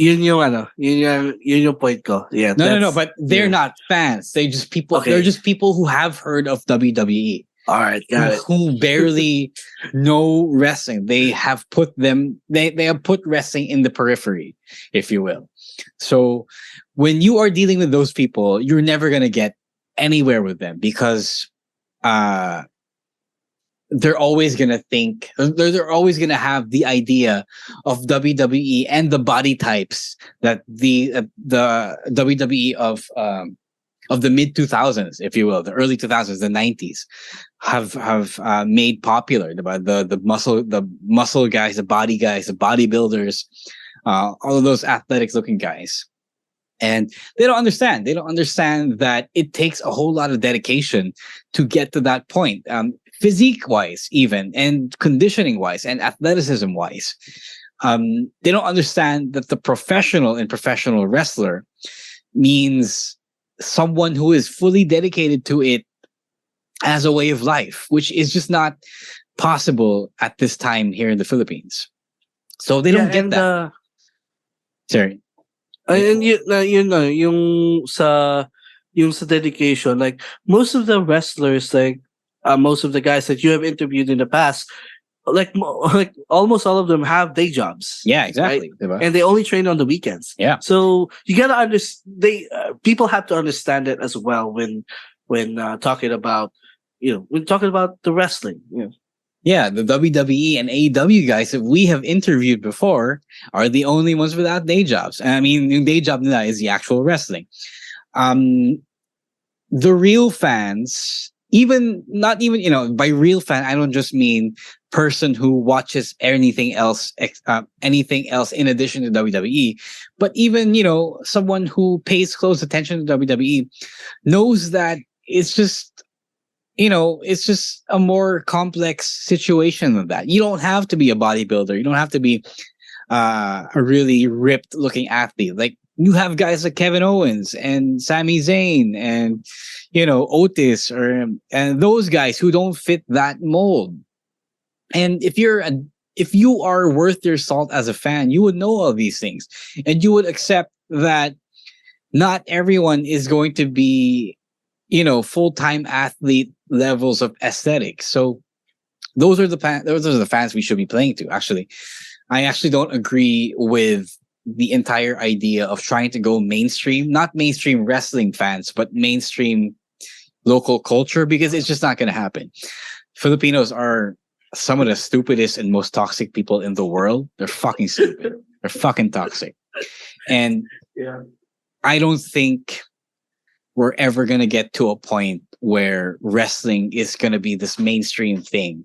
Speaker 12: yun yung point ko. Yeah.
Speaker 11: No, but they're not fans. They're just people. Okay. They're just people who have heard of WWE.
Speaker 12: All right, got it.
Speaker 11: Who barely know wrestling. They have put wrestling in the periphery, if you will. So when you are dealing with those people, you're never gonna get anywhere with them, because they're always gonna think, they're always gonna have the idea of WWE and the body types that the WWE of the mid 2000s, if you will, the early 2000s, the 90s, have made popular. The muscle guys, the body guys, the bodybuilders, all of those athletic looking guys. And they don't understand. They don't understand that it takes a whole lot of dedication to get to that point, physique wise, even, and conditioning wise, and athleticism wise. They don't understand that the professional wrestler means someone who is fully dedicated to it as a way of life, which is just not possible at this time here in the Philippines. So they don't get that. Sorry.
Speaker 12: And you know, yung sa dedication, like most of the wrestlers, like most of the guys that you have interviewed in the past, like almost all of them have day jobs.
Speaker 11: Yeah, exactly.
Speaker 12: Right? And they only train on the weekends.
Speaker 11: Yeah.
Speaker 12: So you gotta understand. People have to understand it as well when talking about the wrestling. You know.
Speaker 11: Yeah, the WWE and AEW guys that we have interviewed before are the only ones without day jobs. I mean, yung day job nila is the actual wrestling. The real fans, not even by real fan, I don't just mean person who watches anything else in addition to WWE, but even someone who pays close attention to WWE knows that it's just a more complex situation than that. You don't have to be a bodybuilder. You don't have to be a really ripped looking athlete. Like, you have guys like Kevin Owens and Sami Zayn and Otis and those guys who don't fit that mold. And if you are worth your salt as a fan, you would know all these things, and you would accept that not everyone is going to be full-time athlete levels of aesthetics. So those are the fans we should be playing to. Actually, I actually don't agree with the entire idea of trying to go mainstream, not mainstream wrestling fans, but mainstream local culture, because it's just not going to happen. Filipinos are some of the stupidest and most toxic people in the world. They're fucking stupid. They're fucking toxic. And I don't think we're ever going to get to a point where wrestling is going to be this mainstream thing,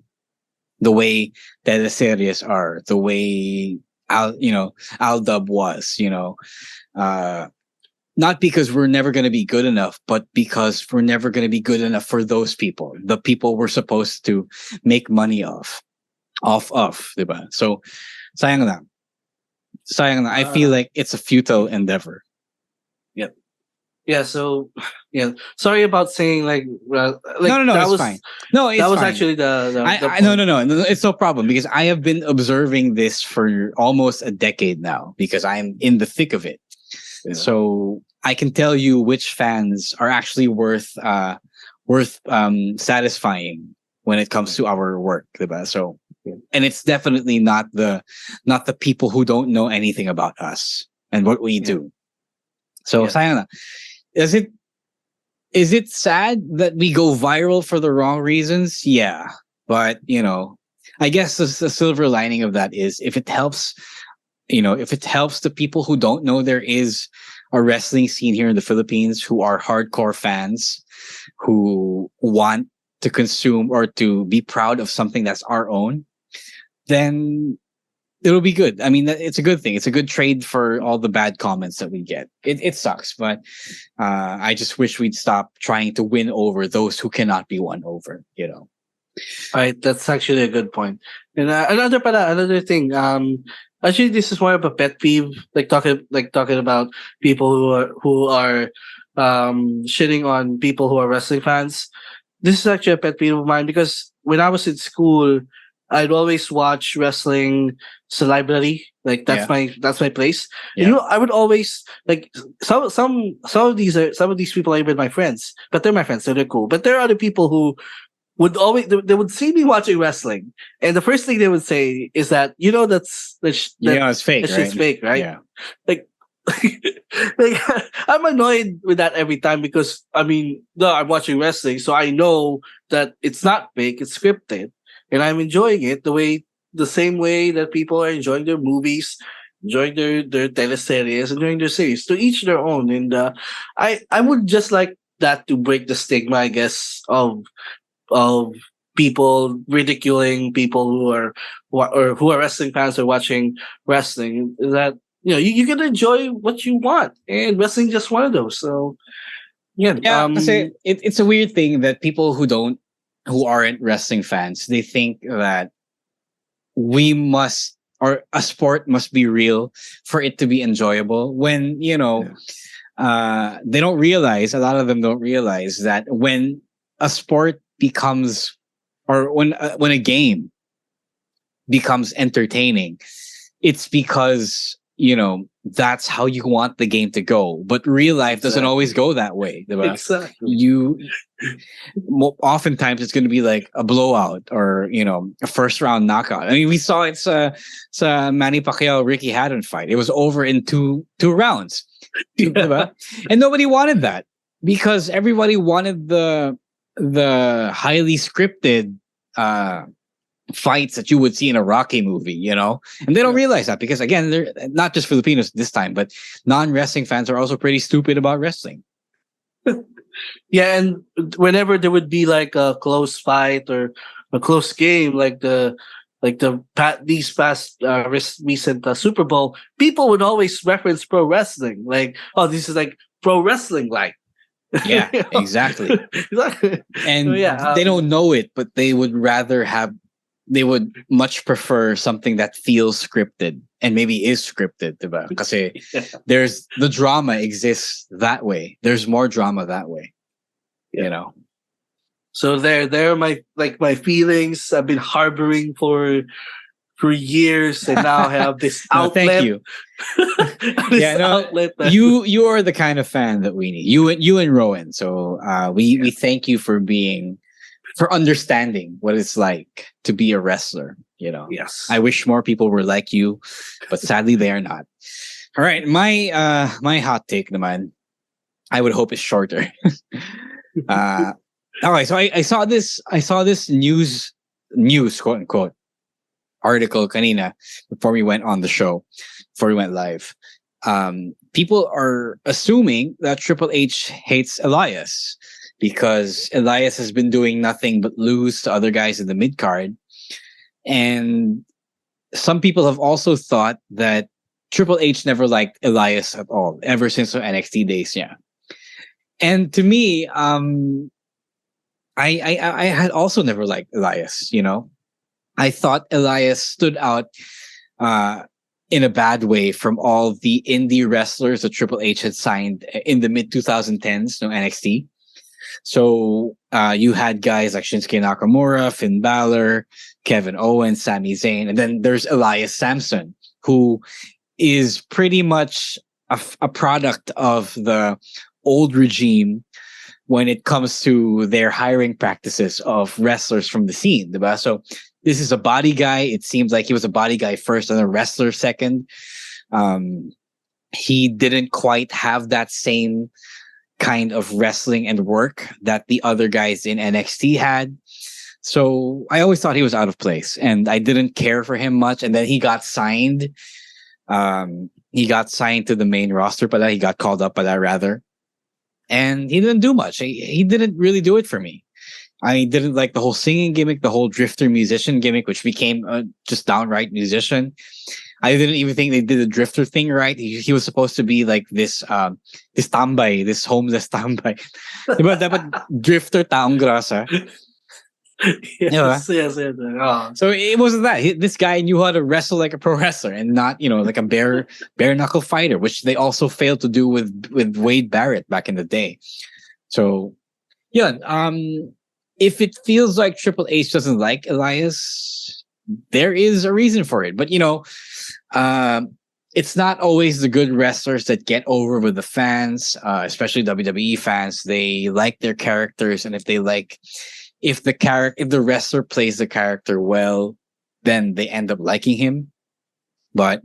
Speaker 11: the way that the series are, the way Aldub was, not because we're never going to be good enough, but because we're never going to be good enough for those people, the people we're supposed to make money off of, diba? So, sayang na. I feel like it's a futile endeavor.
Speaker 12: Yep. Yeah, so sorry about saying like
Speaker 11: no,
Speaker 12: that was
Speaker 11: fine. No, it's
Speaker 12: that was
Speaker 11: fine.
Speaker 12: actually the
Speaker 11: no, it's no problem, because I have been observing this for almost a decade now, because I'm in the thick of it. Yeah. So I can tell you which fans are actually worth satisfying when it comes to our work, diba? So, and it's definitely not the people who don't know anything about us and what we do. So, sayang na. Is it sad that we go viral for the wrong reasons? Yeah. But, I guess the silver lining of that is if it helps the people who don't know there is a wrestling scene here in the Philippines, who are hardcore fans, who want to consume or to be proud of something that's our own, then it'll be good. I mean, it's a good thing. It's a good trade for all the bad comments that we get. It sucks, but I just wish we'd stop trying to win over those who cannot be won over. All
Speaker 12: right, that's actually a good point. And another thing. Actually, this is more of a pet peeve. Like talking about people who are shitting on people who are wrestling fans. This is actually a pet peeve of mine, because when I was in school, I'd always watch wrestling sa library. Like that's my place. Yeah. And, I would always like some of these people are even my friends, but they're my friends, so they're cool. But there are other people who would always they would see me watching wrestling, and the first thing they would say is that it's fake. It's just fake, right? Yeah. Like I'm annoyed with that every time, because I'm watching wrestling, so I know that it's not fake, it's scripted. And I'm enjoying it the same way that people are enjoying their movies, enjoying their teleseries, enjoying their series. To each their own. And I would just like that to break the stigma, I guess, of people ridiculing people who are wrestling fans or watching wrestling. That you can enjoy what you want, and wrestling just one of those. So yeah,
Speaker 11: kasi it's a weird thing that people who aren't wrestling fans, they think that a sport must be real for it to be enjoyable. When they don't realize, a lot of them don't realize that when a sport becomes, or when a game becomes entertaining, it's because that's how you want the game to go. But real life doesn't always go that way. Diba?
Speaker 12: Exactly.
Speaker 11: Oftentimes it's going to be like a blowout or a first round knockout. I mean, we saw it's a Manny Pacquiao Ricky Hatton fight. It was over in two rounds, diba? And nobody wanted that because everybody wanted the highly scripted fights that you would see in a Rocky movie, and they don't realize that because again, they're not just Filipinos this time, but non-wrestling fans are also pretty stupid about wrestling.
Speaker 12: Yeah, and whenever there would be like a close fight or a close game, like these past recent Super Bowl, people would always reference pro wrestling, like, oh, this is like pro wrestling, like.
Speaker 11: Yeah, exactly.
Speaker 12: Exactly.
Speaker 11: And they don't know it, but they would much prefer something that feels scripted and maybe is scripted, diba? Kasi there's the drama exists that way. There's more drama that way,
Speaker 12: So there my feelings I've been harboring for years, and now have this outlet.
Speaker 11: Thank you. You are the kind of fan that we need. You and Rowan. So we thank you for understanding what it's like to be a wrestler.
Speaker 12: Yes.
Speaker 11: I wish more people were like you, but sadly they are not. All right, my hot take, naman, I would hope it's shorter. Okay, so I saw this news quote unquote article kanina before we went live. People are assuming that Triple H hates Elias because Elias has been doing nothing but lose to other guys in the mid card. And some people have also thought that Triple H never liked Elias at all, ever since the NXT days. Yeah. And to me, I had also never liked Elias, I thought Elias stood out in a bad way from all the indie wrestlers that Triple H had signed in the mid 2010s, NXT. So you had guys like Shinsuke Nakamura, Finn Balor, Kevin Owens, Sami Zayn, and then there's Elias Samson, who is pretty much a product of the old regime when it comes to their hiring practices of wrestlers from the scene. Diba? So this is a body guy. It seems like he was a body guy first and a wrestler second. He didn't quite have that same kind of wrestling and work that the other guys in NXT had. So I always thought he was out of place and I didn't care for him much. And then he got signed. He got signed to the main roster, but he got called up by that rather. And he didn't do much. He didn't really do it for me. I didn't like the whole singing gimmick, the whole drifter musician gimmick, which became just downright musician. I didn't even think they did the drifter thing right. He was supposed to be like this tambay, this homeless tambay. Diba dapat drifter taong grasa?
Speaker 12: Yes. Oh.
Speaker 11: So it wasn't that. This guy knew how to wrestle like a pro wrestler and not, like a bare knuckle fighter, which they also failed to do with Wade Barrett back in the day. So, yeah, if it feels like Triple H doesn't like Elias, there is a reason for it. But, it's not always the good wrestlers that get over with the fans, especially WWE fans. They like their characters, and if the wrestler plays the character well, then they end up liking him. But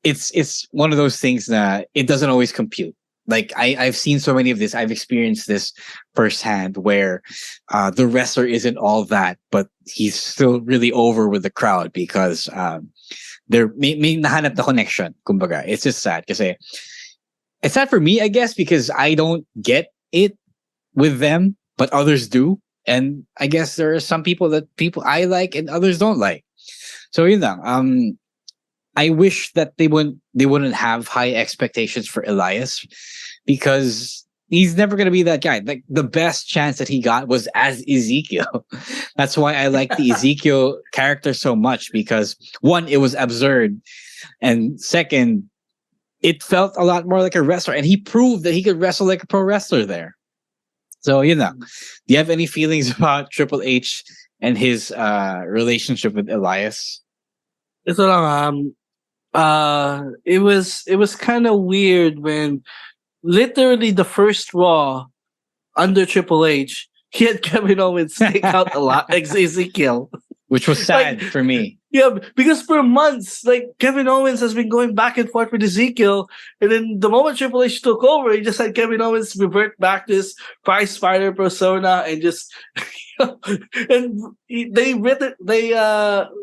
Speaker 11: it's one of those things that it doesn't always compute. Like I've seen so many of this. I've experienced this firsthand where the wrestler isn't all that, but he's still really over with the crowd because there may nahanap the connection. Kumbaga, it's just sad kasi it's sad for me, I guess, because I don't get it with them, but others do. And I guess there are some people I like and others don't like. So yun lang. I wish that they wouldn't have high expectations for Elias, because he's never going to be that guy. Like, the best chance that he got was as Ezekiel. That's why I like the Ezekiel character so much, because one, it was absurd, and second, it felt a lot more like a wrestler, and he proved that he could wrestle like a pro wrestler there. So, do you have any feelings about Triple H and his relationship with Elias?
Speaker 12: Ito lang, it was kind of weird when literally the first Raw under Triple H, he had Kevin Owens take out a lot Ezekiel,
Speaker 11: which was sad for me.
Speaker 12: Yeah, because for months, like, Kevin Owens has been going back and forth with Ezekiel, and then the moment Triple H took over, he just had Kevin Owens revert back to his prize fighter persona and just and they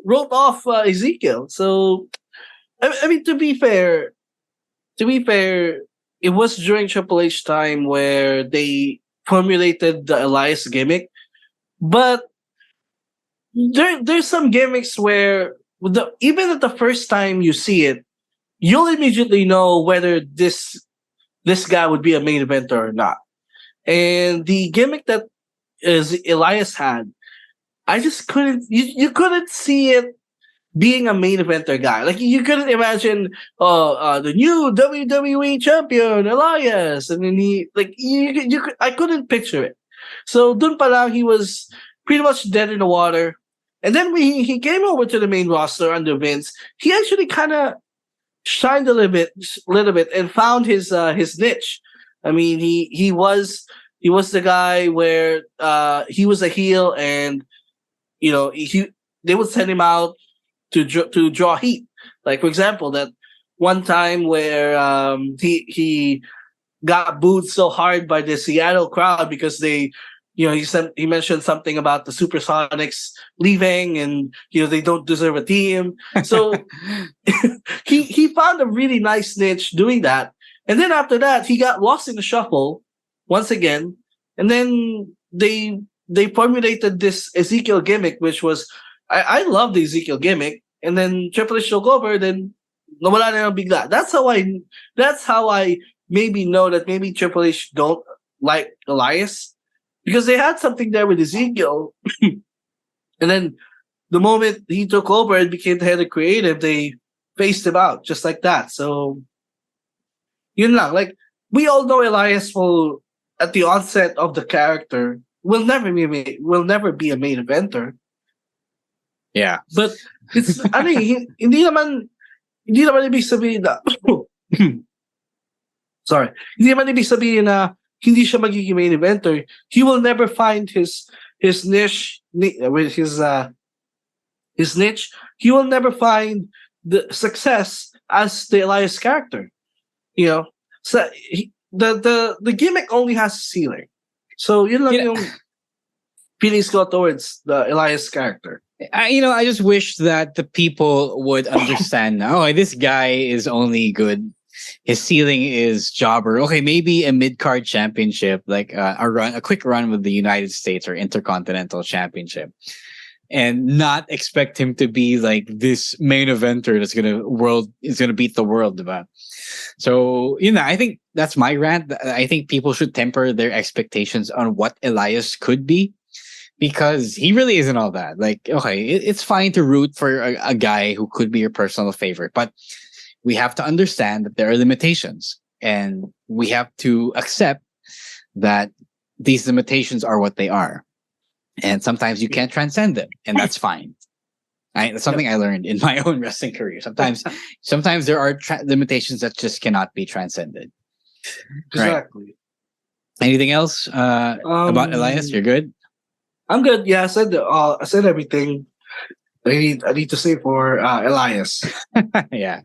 Speaker 12: wrote off Ezekiel. So I mean, to be fair, it was during Triple H time where they formulated the Elias gimmick, but there's some gimmicks where even at the first time you see it, you'll immediately know whether this guy would be a main eventer or not. And the gimmick that Elias had, I just couldn't. You couldn't see it being a main eventer guy. Like, you couldn't imagine the new WWE champion Elias, and then I couldn't picture it. So dun pa lang, he was pretty much dead in the water. And then when he came over to the main roster under Vince, he actually kind of shined a little bit and found his niche. I mean, he was the guy where he was a heel, and they would send him out to draw heat. Like, for example, that one time where he got booed so hard by the Seattle crowd because he mentioned something about the Supersonics leaving, and they don't deserve a team. So he found a really nice niche doing that. And then after that, he got lost in the shuffle once again. And then they formulated this Ezekiel gimmick, which was, I love the Ezekiel gimmick. And then Triple H took over, then nawala na yung bigla. That's how I maybe know that maybe Triple H don't like Elias, because they had something there with Ezekiel. And then the moment he took over and became the head of creative, they phased him out just like that. So yun lang. Like, we all know Elias will, at the onset of the character, will never be a main eventer.
Speaker 11: Yeah.
Speaker 12: But it's hindi naman ibig sabihin na sorry. Hindi naman ibig sabihin na hindi siya magiging main eventer. He will never find his niche with his niche. He will never find the success as the Elias character. So the gimmick only has a ceiling. So yun lang yung feelings ko towards the Elias character.
Speaker 11: I just wish that the people would understand now. Oh, this guy is only good. His ceiling is jobber. Okay, maybe a mid-card championship, like a quick run with the United States or Intercontinental Championship, and not expect him to be like this main eventer that's gonna beat the world, diba? So I think that's my rant. I think people should temper their expectations on what Elias could be, because he really isn't all that. Like, okay, it's fine to root for a guy who could be your personal favorite, but we have to understand that there are limitations, and we have to accept that these limitations are what they are. And sometimes you can't transcend them, and that's fine. That's something I learned in my own wrestling career. Sometimes there are limitations that just cannot be transcended.
Speaker 12: Exactly.
Speaker 11: Right. Anything else about Elias? You're good?
Speaker 12: I'm good. Yeah, I said everything I need to say for Elias.
Speaker 11: Yeah.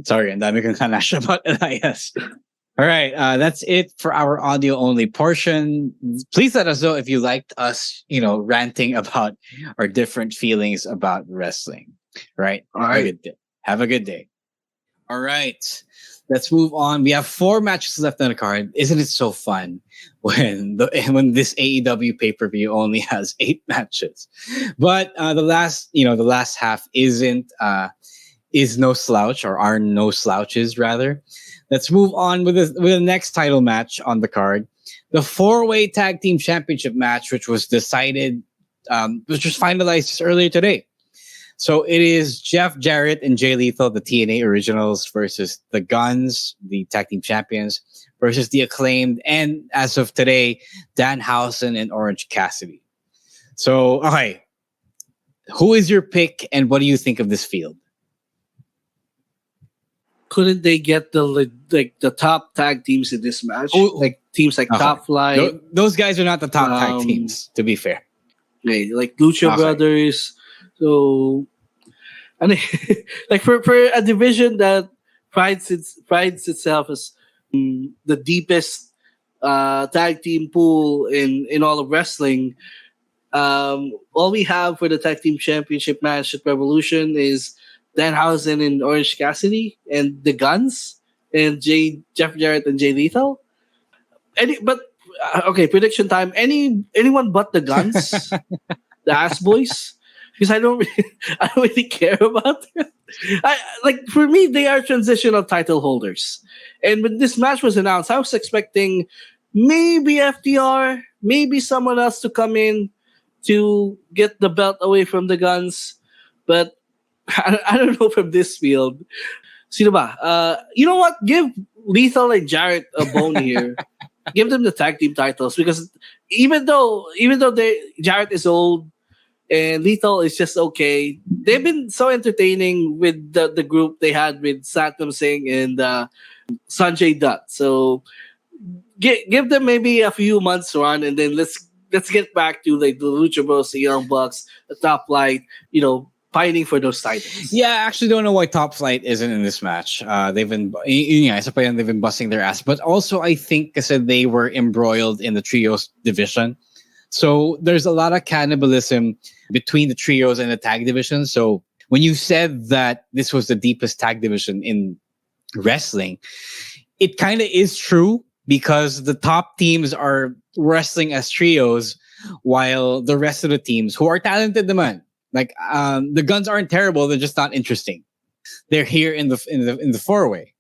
Speaker 11: Sorry, ang dami kong kanash about Elias. All right, that's it for our audio only portion. Please let us know if you liked us, ranting about our different feelings about wrestling. Right?
Speaker 12: All right.
Speaker 11: Have a good day. All right. let's move on. We have 4 matches left on the card. Isn't it so fun when this AEW pay-per-view only has 8 matches? But the last half is no slouch, or are no slouches rather. Let's move on with the next title match on the card. The 4-way tag team championship match, which was decided, which was finalized just earlier today. So it is Jeff Jarrett and Jay Lethal, the TNA originals, versus the Guns, the tag team champions, versus the Acclaimed, and as of today, Danhausen and Orange Cassidy. So, okay, who is your pick, and what do you think of this field?
Speaker 12: Couldn't they get the top tag teams in this match? Like teams like Top Flight.
Speaker 11: Those guys are not the top tag teams, to be fair.
Speaker 12: Like Lucha Brothers. So, I mean, like for a division that prides itself as the deepest tag team pool in all of wrestling, all we have for the tag team championship match at Revolution is Danhausen and Orange Cassidy and the Guns and Jeff Jarrett and Jay Lethal. Prediction time. Anyone but the Guns, the Ass Boys. Because I don't really care about them. For me, they are transitional title holders. And when this match was announced, I was expecting maybe FTR, maybe someone else to come in to get the belt away from the Guns. But I don't know from this field. Sino ba? You know what? Give Lethal and Jarrett a bone here. Give them the tag team titles, because even though Jarrett is old, and Lethal is just okay. They've been so entertaining with the group they had with Satnam Singh and Sanjay Dutt. So give them maybe a few months run, and then let's get back to like the Lucha Bros, the Young Bucks, the Top Flight, fighting for those titles.
Speaker 11: Yeah, I actually don't know why Top Flight isn't in this match. They've been busting their ass, but also I think they were embroiled in the trios division. So there's a lot of cannibalism between the trios and the tag division. So when you said that this was the deepest tag division in wrestling, it kind of is true, because the top teams are wrestling as trios, while the rest of the teams, who are talented naman, like the Guns aren't terrible, they're just not interesting. They're here in the 4-way.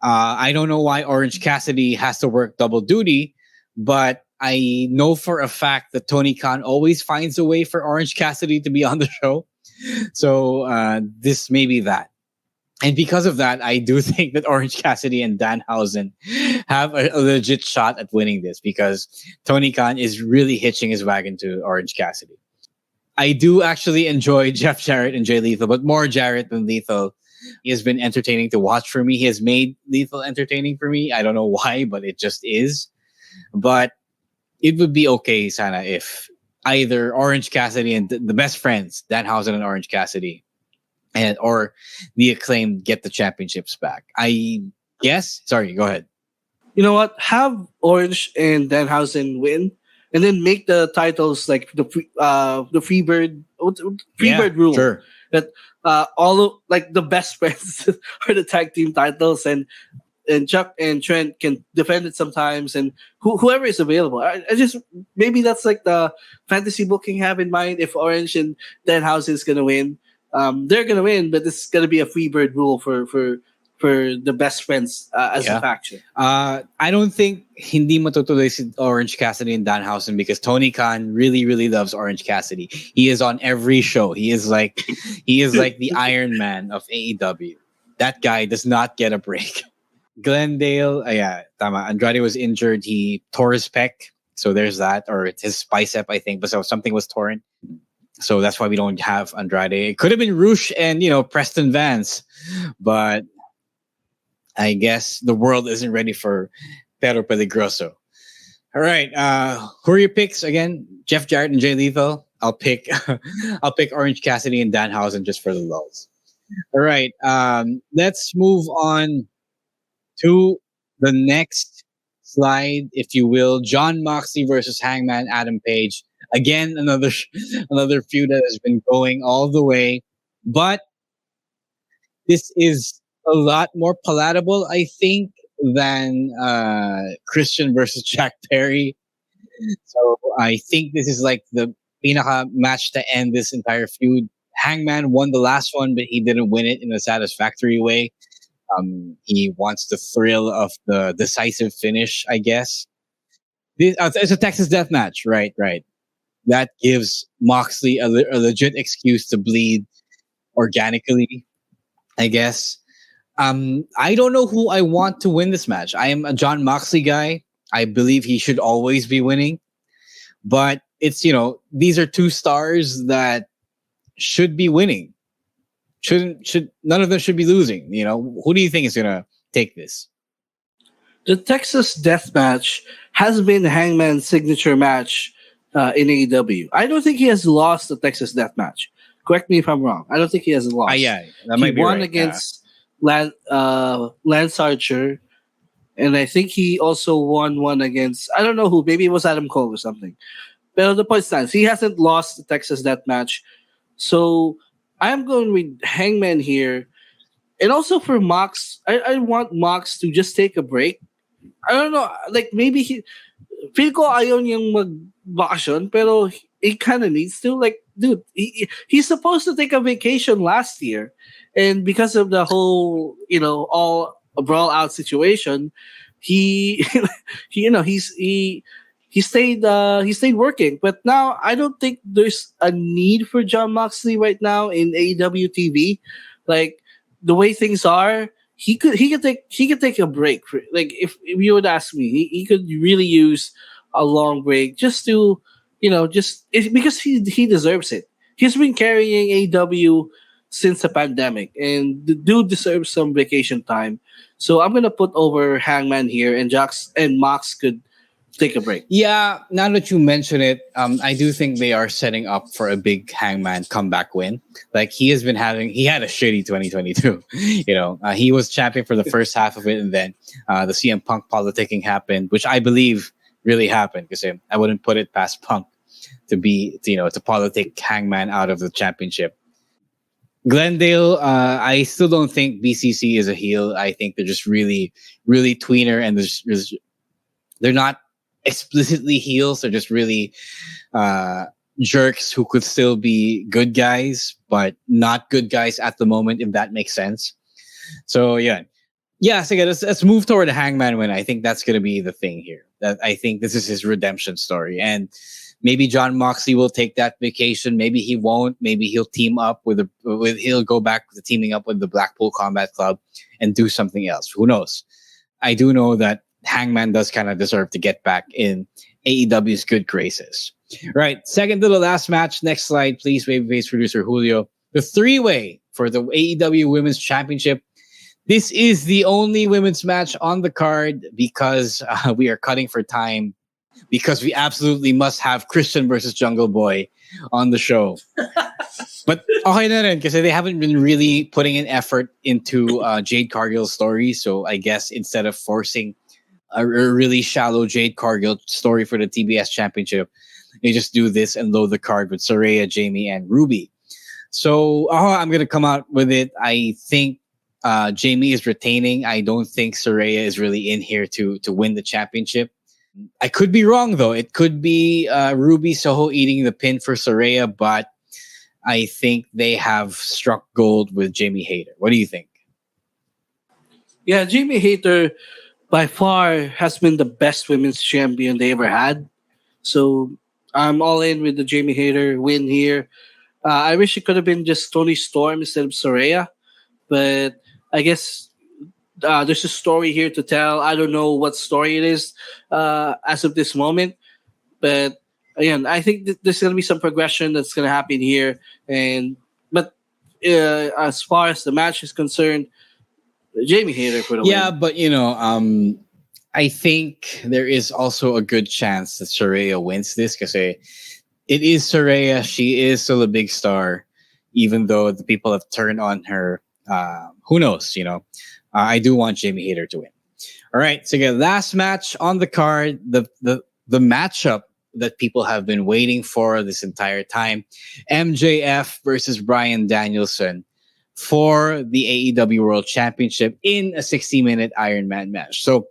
Speaker 11: I don't know why Orange Cassidy has to work double duty, but I know for a fact that Tony Khan always finds a way for Orange Cassidy to be on the show. So this may be that. And because of that, I do think that Orange Cassidy and Danhausen have a legit shot at winning this, because Tony Khan is really hitching his wagon to Orange Cassidy. I do actually enjoy Jeff Jarrett and Jay Lethal, but more Jarrett than Lethal. He has been entertaining to watch for me. He has made Lethal entertaining for me. I don't know why, but it just is. But it would be okay, Sana, if either Orange Cassidy and the best friends, Danhausen and Orange Cassidy, or the Acclaimed, get the championships back. I guess. Sorry, go ahead.
Speaker 12: You know what? Have Orange and Danhausen win, and then make the titles like the Freebird rule.
Speaker 11: Sure.
Speaker 12: That all of the best friends are the tag team titles, and Chuck and Trent can defend it sometimes, and whoever is available. I just, maybe that's like the fantasy booking have in mind. If Orange and Danhausen is gonna win, they're gonna win, but it's gonna be a Freebird rule for the best friends as a faction.
Speaker 11: I don't think hindi matutuloy si Orange Cassidy and Danhausen, because Tony Khan really, really loves Orange Cassidy. He is on every show. He is like the Iron Man of AEW. That guy does not get a break. Glendale, tama. Andrade was injured. He tore his pec. So there's that. Or it's his bicep, I think. But so something was torn. So that's why we don't have Andrade. It could have been Roosh and, Preston Vance. But I guess the world isn't ready for Pero Peligroso. All right. Who are your picks again? Jeff Jarrett and Jay Lethal. I'll pick Orange Cassidy and Danhausen just for the lulz. All right. Let's move on to the next slide, if you will. John Moxley versus Hangman Adam Page. Again, another feud that has been going all the way. But this is a lot more palatable, I think, than Christian versus Jack Perry. So I think this is like the pinaka match to end this entire feud. Hangman won the last one, but he didn't win it in a satisfactory way. He wants the thrill of the decisive finish, I guess. It's a Texas death match, right? That gives Moxley a legit excuse to bleed organically, I guess. I don't know who I want to win this match. I am a John Moxley guy. I believe he should always be winning. But it's, these are two stars that should be winning. Should none of them should be losing. Who do you think is gonna take this?
Speaker 12: The Texas Death Match has been Hangman's signature match in AEW. I don't think he has lost the Texas Death Match. Correct me if I'm wrong. I don't think he has lost.
Speaker 11: Yeah, that might be right.
Speaker 12: He won against Lance Archer, and I think he also won one against, I don't know who, maybe it was Adam Cole or something. But the point stands, he hasn't lost the Texas Death Match. So I'm going with Hangman here. And also for Mox, I want Mox to just take a break. I don't know, like maybe feel ko ayaw niyang mag-vacation, pero he kind of needs to. Like, dude, he's supposed to take a vacation last year. And because of the whole, all brawl out situation, he stayed working. But now I don't think there's a need for John Moxley right now in AEW TV. Like the way things are, he could take a break. Like if you would ask me, he could really use a long break just to, because he deserves it. He's been carrying AEW since the pandemic, and the dude deserves some vacation time. So I'm gonna put over Hangman here, and Jax and Mox could take a break.
Speaker 11: Yeah, now that you mention it, I do think they are setting up for a big Hangman comeback win. Like he had a shitty 2022. He was champion for the first half of it, and then the CM Punk politicking happened, which I believe really happened, because I wouldn't put it past Punk to politic Hangman out of the championship. Glendale, I still don't think BCC is a heel. I think they're just really, really tweener, and they're not explicitly heels. They're just really jerks who could still be good guys, but not good guys at the moment, if that makes sense. So yeah. So let's move toward the Hangman win. I think that's going to be the thing here. That I think this is his redemption story, and maybe John Moxley will take that vacation. Maybe he won't. Maybe he'll team up he'll go back to teaming up with the Blackpool Combat Club and do something else. Who knows? I do know that Hangman does kind of deserve to get back in AEW's good graces. Right. Second to the last match. Next slide, please. Babyface producer Julio. The 3-way for the AEW Women's Championship. This is the only women's match on the card because we are cutting for time, because we absolutely must have Christian versus Jungle Boy on the show. But okay na rin, kasi they haven't been really putting an effort into Jade Cargill's story. So I guess instead of forcing a really shallow Jade Cargill story for the TBS Championship, they just do this and load the card with Saraya, Jamie, and Ruby. So I'm going to come out with it. I think Jamie is retaining. I don't think Saraya is really in here to win the championship. I could be wrong, though. It could be Ruby Soho eating the pin for Saraya, but I think they have struck gold with Jamie Hayter. What do you think?
Speaker 12: Yeah, Jamie Hayter by far has been the best women's champion they ever had. So I'm all in with the Jamie Hayter win here. I wish it could have been just Toni Storm instead of Saraya, but I guess there's a story here to tell. I don't know what story it is as of this moment, but again, I think there's going to be some progression that's going to happen here. But as far as the match is concerned, Jamie Hayter for the win.
Speaker 11: Yeah, but I think there is also a good chance that Saraya wins this, because it is Saraya. She is still a big star, even though the people have turned on her. Who knows? I do want Jamie Hayter to win. All right, so again, last match on the card, the matchup that people have been waiting for this entire time: MJF versus Bryan Danielson. for the AEW World Championship in a 60-minute Iron Man match. So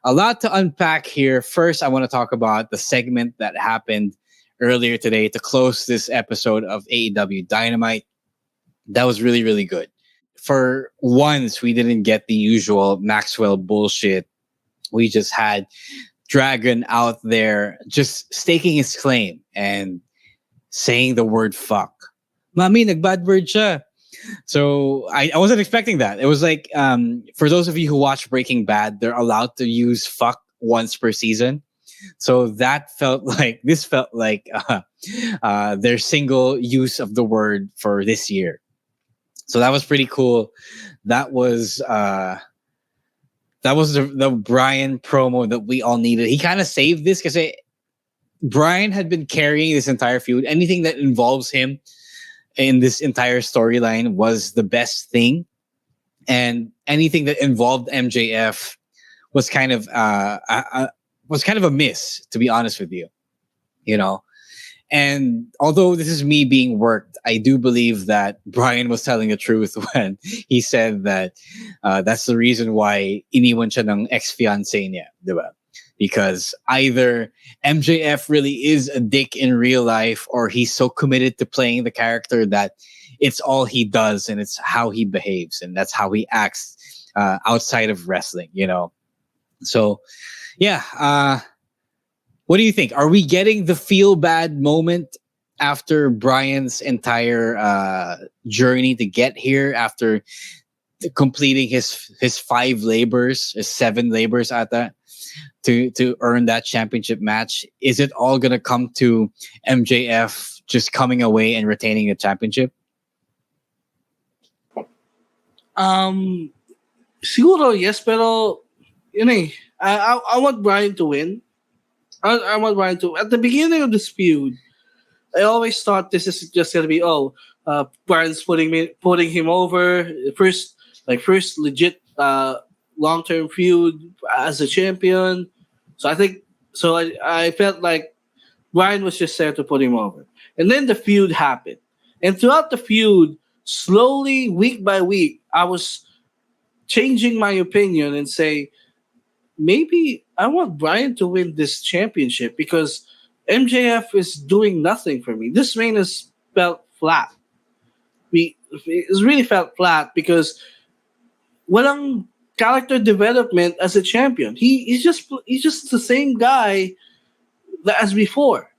Speaker 11: a lot to unpack here. First, I want to talk about the segment that happened earlier today to close this episode of AEW Dynamite. That was really, really good. For once, we didn't get the usual Maxwell bullshit. We just had Dragon out there just staking his claim and saying the word fuck. Mami, nagbad word siya. So I wasn't expecting that. It was like, for those of you who watch Breaking Bad, they're allowed to use fuck once per season. So this felt like their single use of the word for this year. So that was pretty cool. That was the Brian promo that we all needed. He kind of saved this because Brian had been carrying this entire feud. Anything that involves him in this entire storyline was the best thing, and anything that involved MJF was kind of a miss, to be honest with you. You know, and although this is me being worked, I do believe that Brian was telling the truth when he said that that's the reason why iniwan siya ng ex-fiancé niya, diba? Because either MJF really is a dick in real life, or he's so committed to playing the character that it's all he does and it's how he behaves and that's how he acts outside of wrestling, you know? So, yeah. What do you think? Are we getting the feel bad moment after Brian's entire journey to get here, after completing his 5 labors, his 7 labors at that? To earn that championship match? Is it all gonna come to MJF just coming away and retaining the championship?
Speaker 12: Siguro yes, pero yun eh. I want Brian to win. I want Brian to. At the beginning of this feud, I always thought this is just gonna be Brian's putting him over. First legit long-term feud as a champion. So I felt like Brian was just there to put him over. And then the feud happened. And throughout the feud, slowly, week by week, I was changing my opinion and say, maybe I want Brian to win this championship because MJF is doing nothing for me. This reign has felt flat. It's really felt flat because walang character development as a champion. He's just the same guy as before.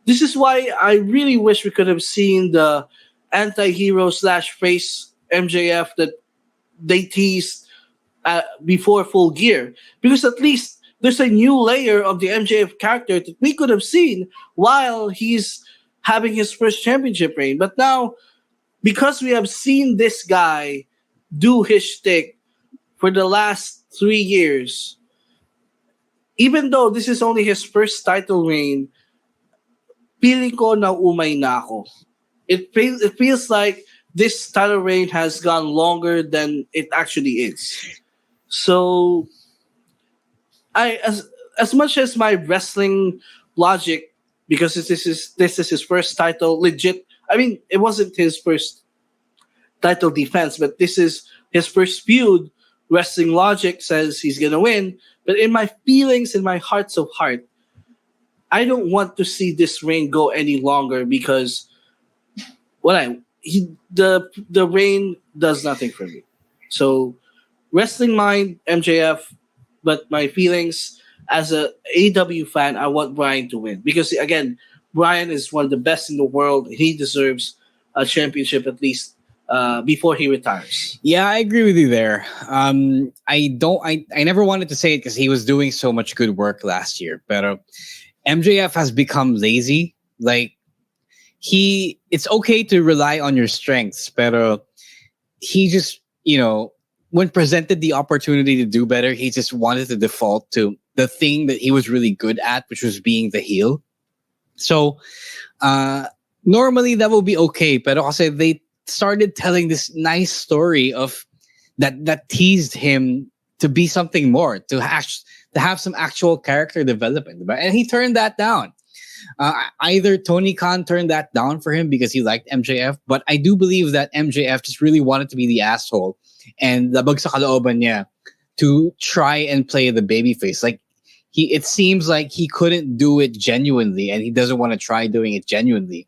Speaker 12: This is why I really wish we could have seen the anti-hero / face MJF that they teased before Full Gear, because at least there's a new layer of the MJF character that we could have seen while he's having his first championship reign. But now, because we have seen this guy do his shtick for the last 3 years, even though this is only his first title reign, feeling ko na umay na ako. It feels like this title reign has gone longer than it actually is. So, as much as my wrestling logic, because this is his first title, legit. I mean, it wasn't his first title defense, but this is his first feud. Wrestling logic says he's gonna win, but in my feelings, in my hearts of heart, I don't want to see this reign go any longer because the reign does nothing for me. So, wrestling mind, MJF, but my feelings as a AEW fan, I want Brian to win because again, Brian is one of the best in the world. He deserves a championship at least before he retires.
Speaker 11: Yeah, I agree with you there. I never wanted to say it because he was doing so much good work last year, but MJF has become lazy. Like it's okay to rely on your strengths, but he just, when presented the opportunity to do better, he just wanted to default to the thing that he was really good at, which was being the heel. So normally that will be okay, but also they started telling this nice story of that teased him to be something more, to have some actual character development, and he turned that down. Either Tony Khan turned that down for him because he liked MJF, but I do believe that MJF just really wanted to be the asshole and labag sa kalooban niya to try and play the babyface. Like it seems like he couldn't do it genuinely, and he doesn't want to try doing it genuinely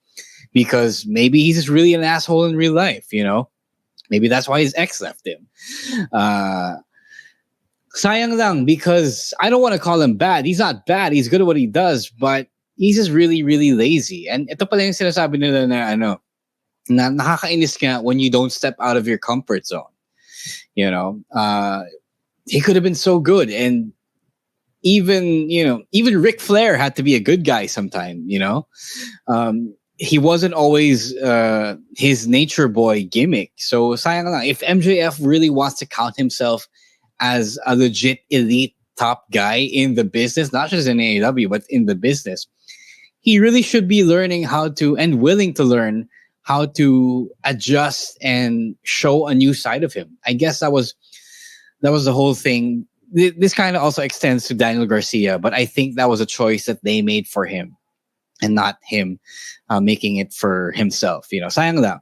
Speaker 11: because maybe he's just really an asshole in real life, you know? Maybe that's why his ex left him. Sayang lang, because I don't want to call him bad. He's not bad. He's good at what he does, but he's just really, really lazy. And ito pala yung sinasabi nila na nakakainis ka when you don't step out of your comfort zone. You know, he could have been so good. And even Ric Flair had to be a good guy sometime, you know? He wasn't always his nature boy gimmick. So sayang lang, if MJF really wants to count himself as a legit elite top guy in the business, not just in AEW, but in the business, he really should be learning how to, and willing to learn how to adjust and show a new side of him. I guess that was the whole thing. This kind of also extends to Daniel Garcia, but I think that was a choice that they made for him and not him making it for himself. You know, sayang lang.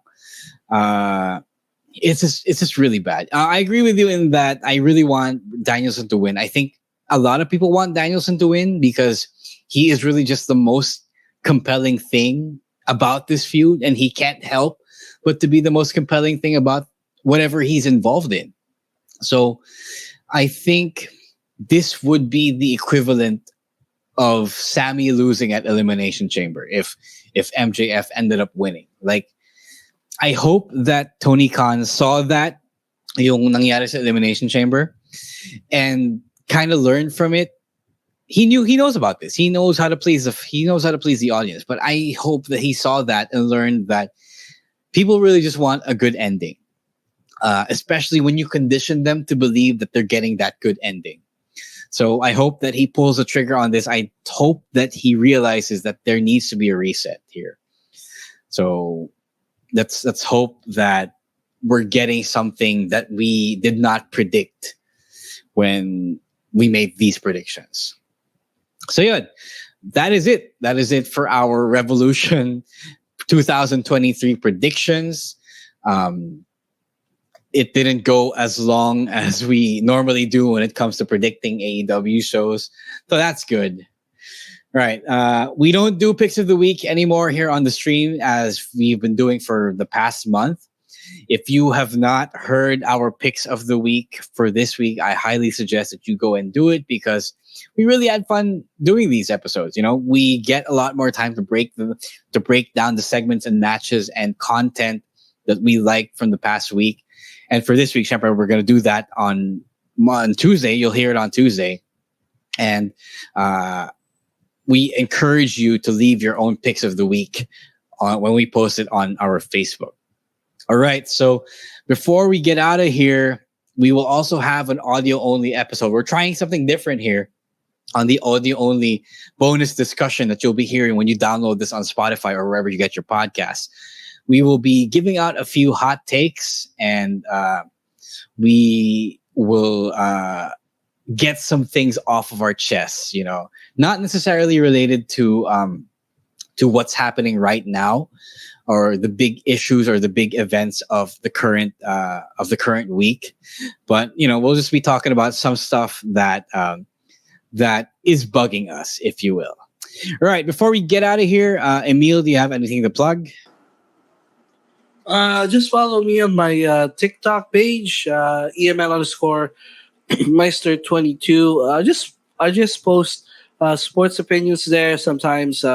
Speaker 11: It's just really bad. I agree with you in that I really want Danielson to win. I think a lot of people want Danielson to win because he is really just the most compelling thing about this feud, and he can't help but to be the most compelling thing about whatever he's involved in. So I think this would be the equivalent of Sammy losing at Elimination Chamber if MJF ended up winning. Like, I hope that Tony Khan saw that yung nangyari sa Elimination Chamber and kind of learned from it. He knows about this. He knows how to please the audience. But I hope that he saw that and learned that people really just want a good ending, especially when you condition them to believe that they're getting that good ending. So I hope that he pulls the trigger on this. I hope that he realizes that there needs to be a reset here. So let's hope that we're getting something that we did not predict when we made these predictions. So yeah, that is it. That is it for our Revolution 2023 predictions. It didn't go as long as we normally do when it comes to predicting AEW shows. So that's good. Right. We don't do picks of the week anymore here on the stream as we've been doing for the past month. If you have not heard our picks of the week for this week, I highly suggest that you go and do it because we really had fun doing these episodes. You know, we get a lot more time to break down the segments and matches and content that we liked from the past week. And for this week, Shepard, we're going to do that on Tuesday. You'll hear it on Tuesday. And we encourage you to leave your own picks of the week when we post it on our Facebook. All right. So before we get out of here, we will also have an audio-only episode. We're trying something different here on the audio-only bonus discussion that you'll be hearing when you download this on Spotify or wherever you get your podcasts. We will be giving out a few hot takes, and we will get some things off of our chests, you know, not necessarily related to what's happening right now or the big issues or the big events of the current week. But, you know, we'll just be talking about some stuff that is bugging us, if you will. All right. Before we get out of here, Emile, do you have anything to plug?
Speaker 12: Just follow me on my TikTok page, EML_Meister22. I just post sports opinions there, sometimes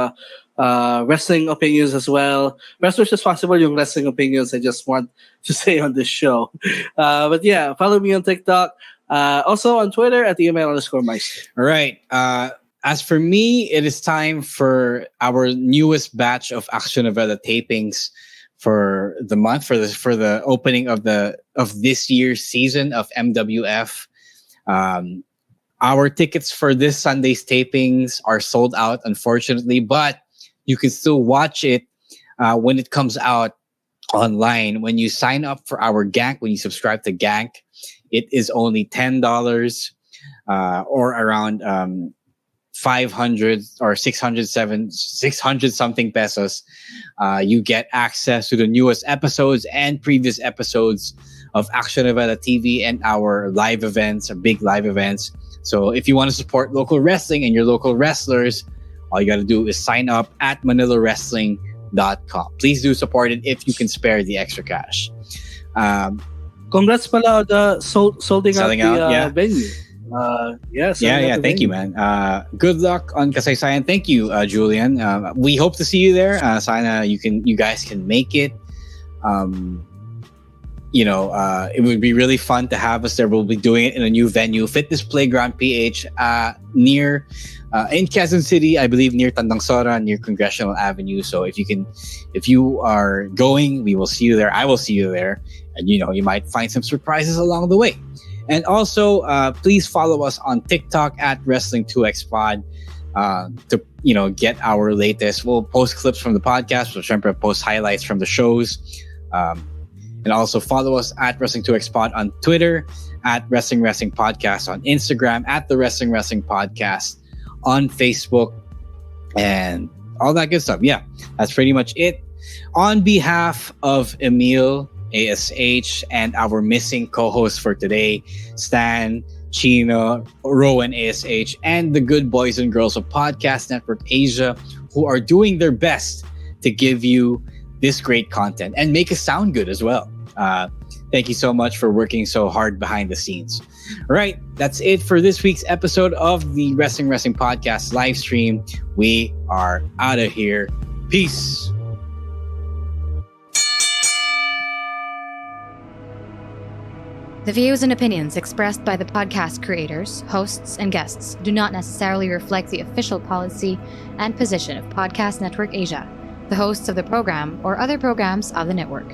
Speaker 12: wrestling opinions as well. As much as possible, yung wrestling opinions I just want to say on this show. But yeah, follow me on TikTok. Also on Twitter at EML_Meister.
Speaker 11: All right. As for me, it is time for our newest batch of Action Novela tapings for the month, for the opening of this year's season of MWF. Our tickets for this Sunday's tapings are sold out, unfortunately, but you can still watch it when it comes out online. When you sign up for our Gank, when you subscribe to Gank, it is only $10 or around 500 or 600 something pesos, you get access to the newest episodes and previous episodes of Action Novela TV and our live events, our big live events. So if you want to support local wrestling and your local wrestlers, all you got to do is sign up at manilawrestling.com. Please do support it if you can spare the extra cash.
Speaker 12: Congrats pala on the solding out the venue.
Speaker 11: Thank you, man. Good luck on Kasaysayan. Thank you, Julian. We hope to see you there. Sana you guys can make it. It would be really fun to have us there. We'll be doing it in a new venue, Fitness Playground PH, near in Quezon City, I believe near Tandangsora, near Congressional Avenue. So if you are going, we will see you there. I will see you there, and you might find some surprises along the way. And also, please follow us on TikTok at Wrestling2XPod to get our latest. We'll post clips from the podcast. We'll syempre post highlights from the shows. And also follow us at Wrestling2XPod on Twitter, at Wrestling Podcast on Instagram, at the Wrestling Podcast on Facebook, and all that good stuff. Yeah, that's pretty much it. On behalf of Emile ASH and our missing co-host for today, Stan, Chino, Rowan ASH, and the good boys and girls of Podcast Network Asia, who are doing their best to give you this great content and make us sound good as well. Thank you so much for working so hard behind the scenes. All right, that's it for this week's episode of the Wrestling Podcast live stream. We are out of here. Peace.
Speaker 8: The views and opinions expressed by the podcast creators, hosts, and guests do not necessarily reflect the official policy and position of Podcast Network Asia, the hosts of the program, or other programs of the network.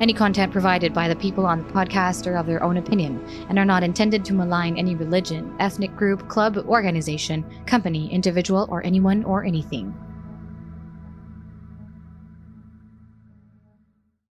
Speaker 8: Any content provided by the people on the podcast are of their own opinion and are not intended to malign any religion, ethnic group, club, organization, company, individual, or anyone or anything.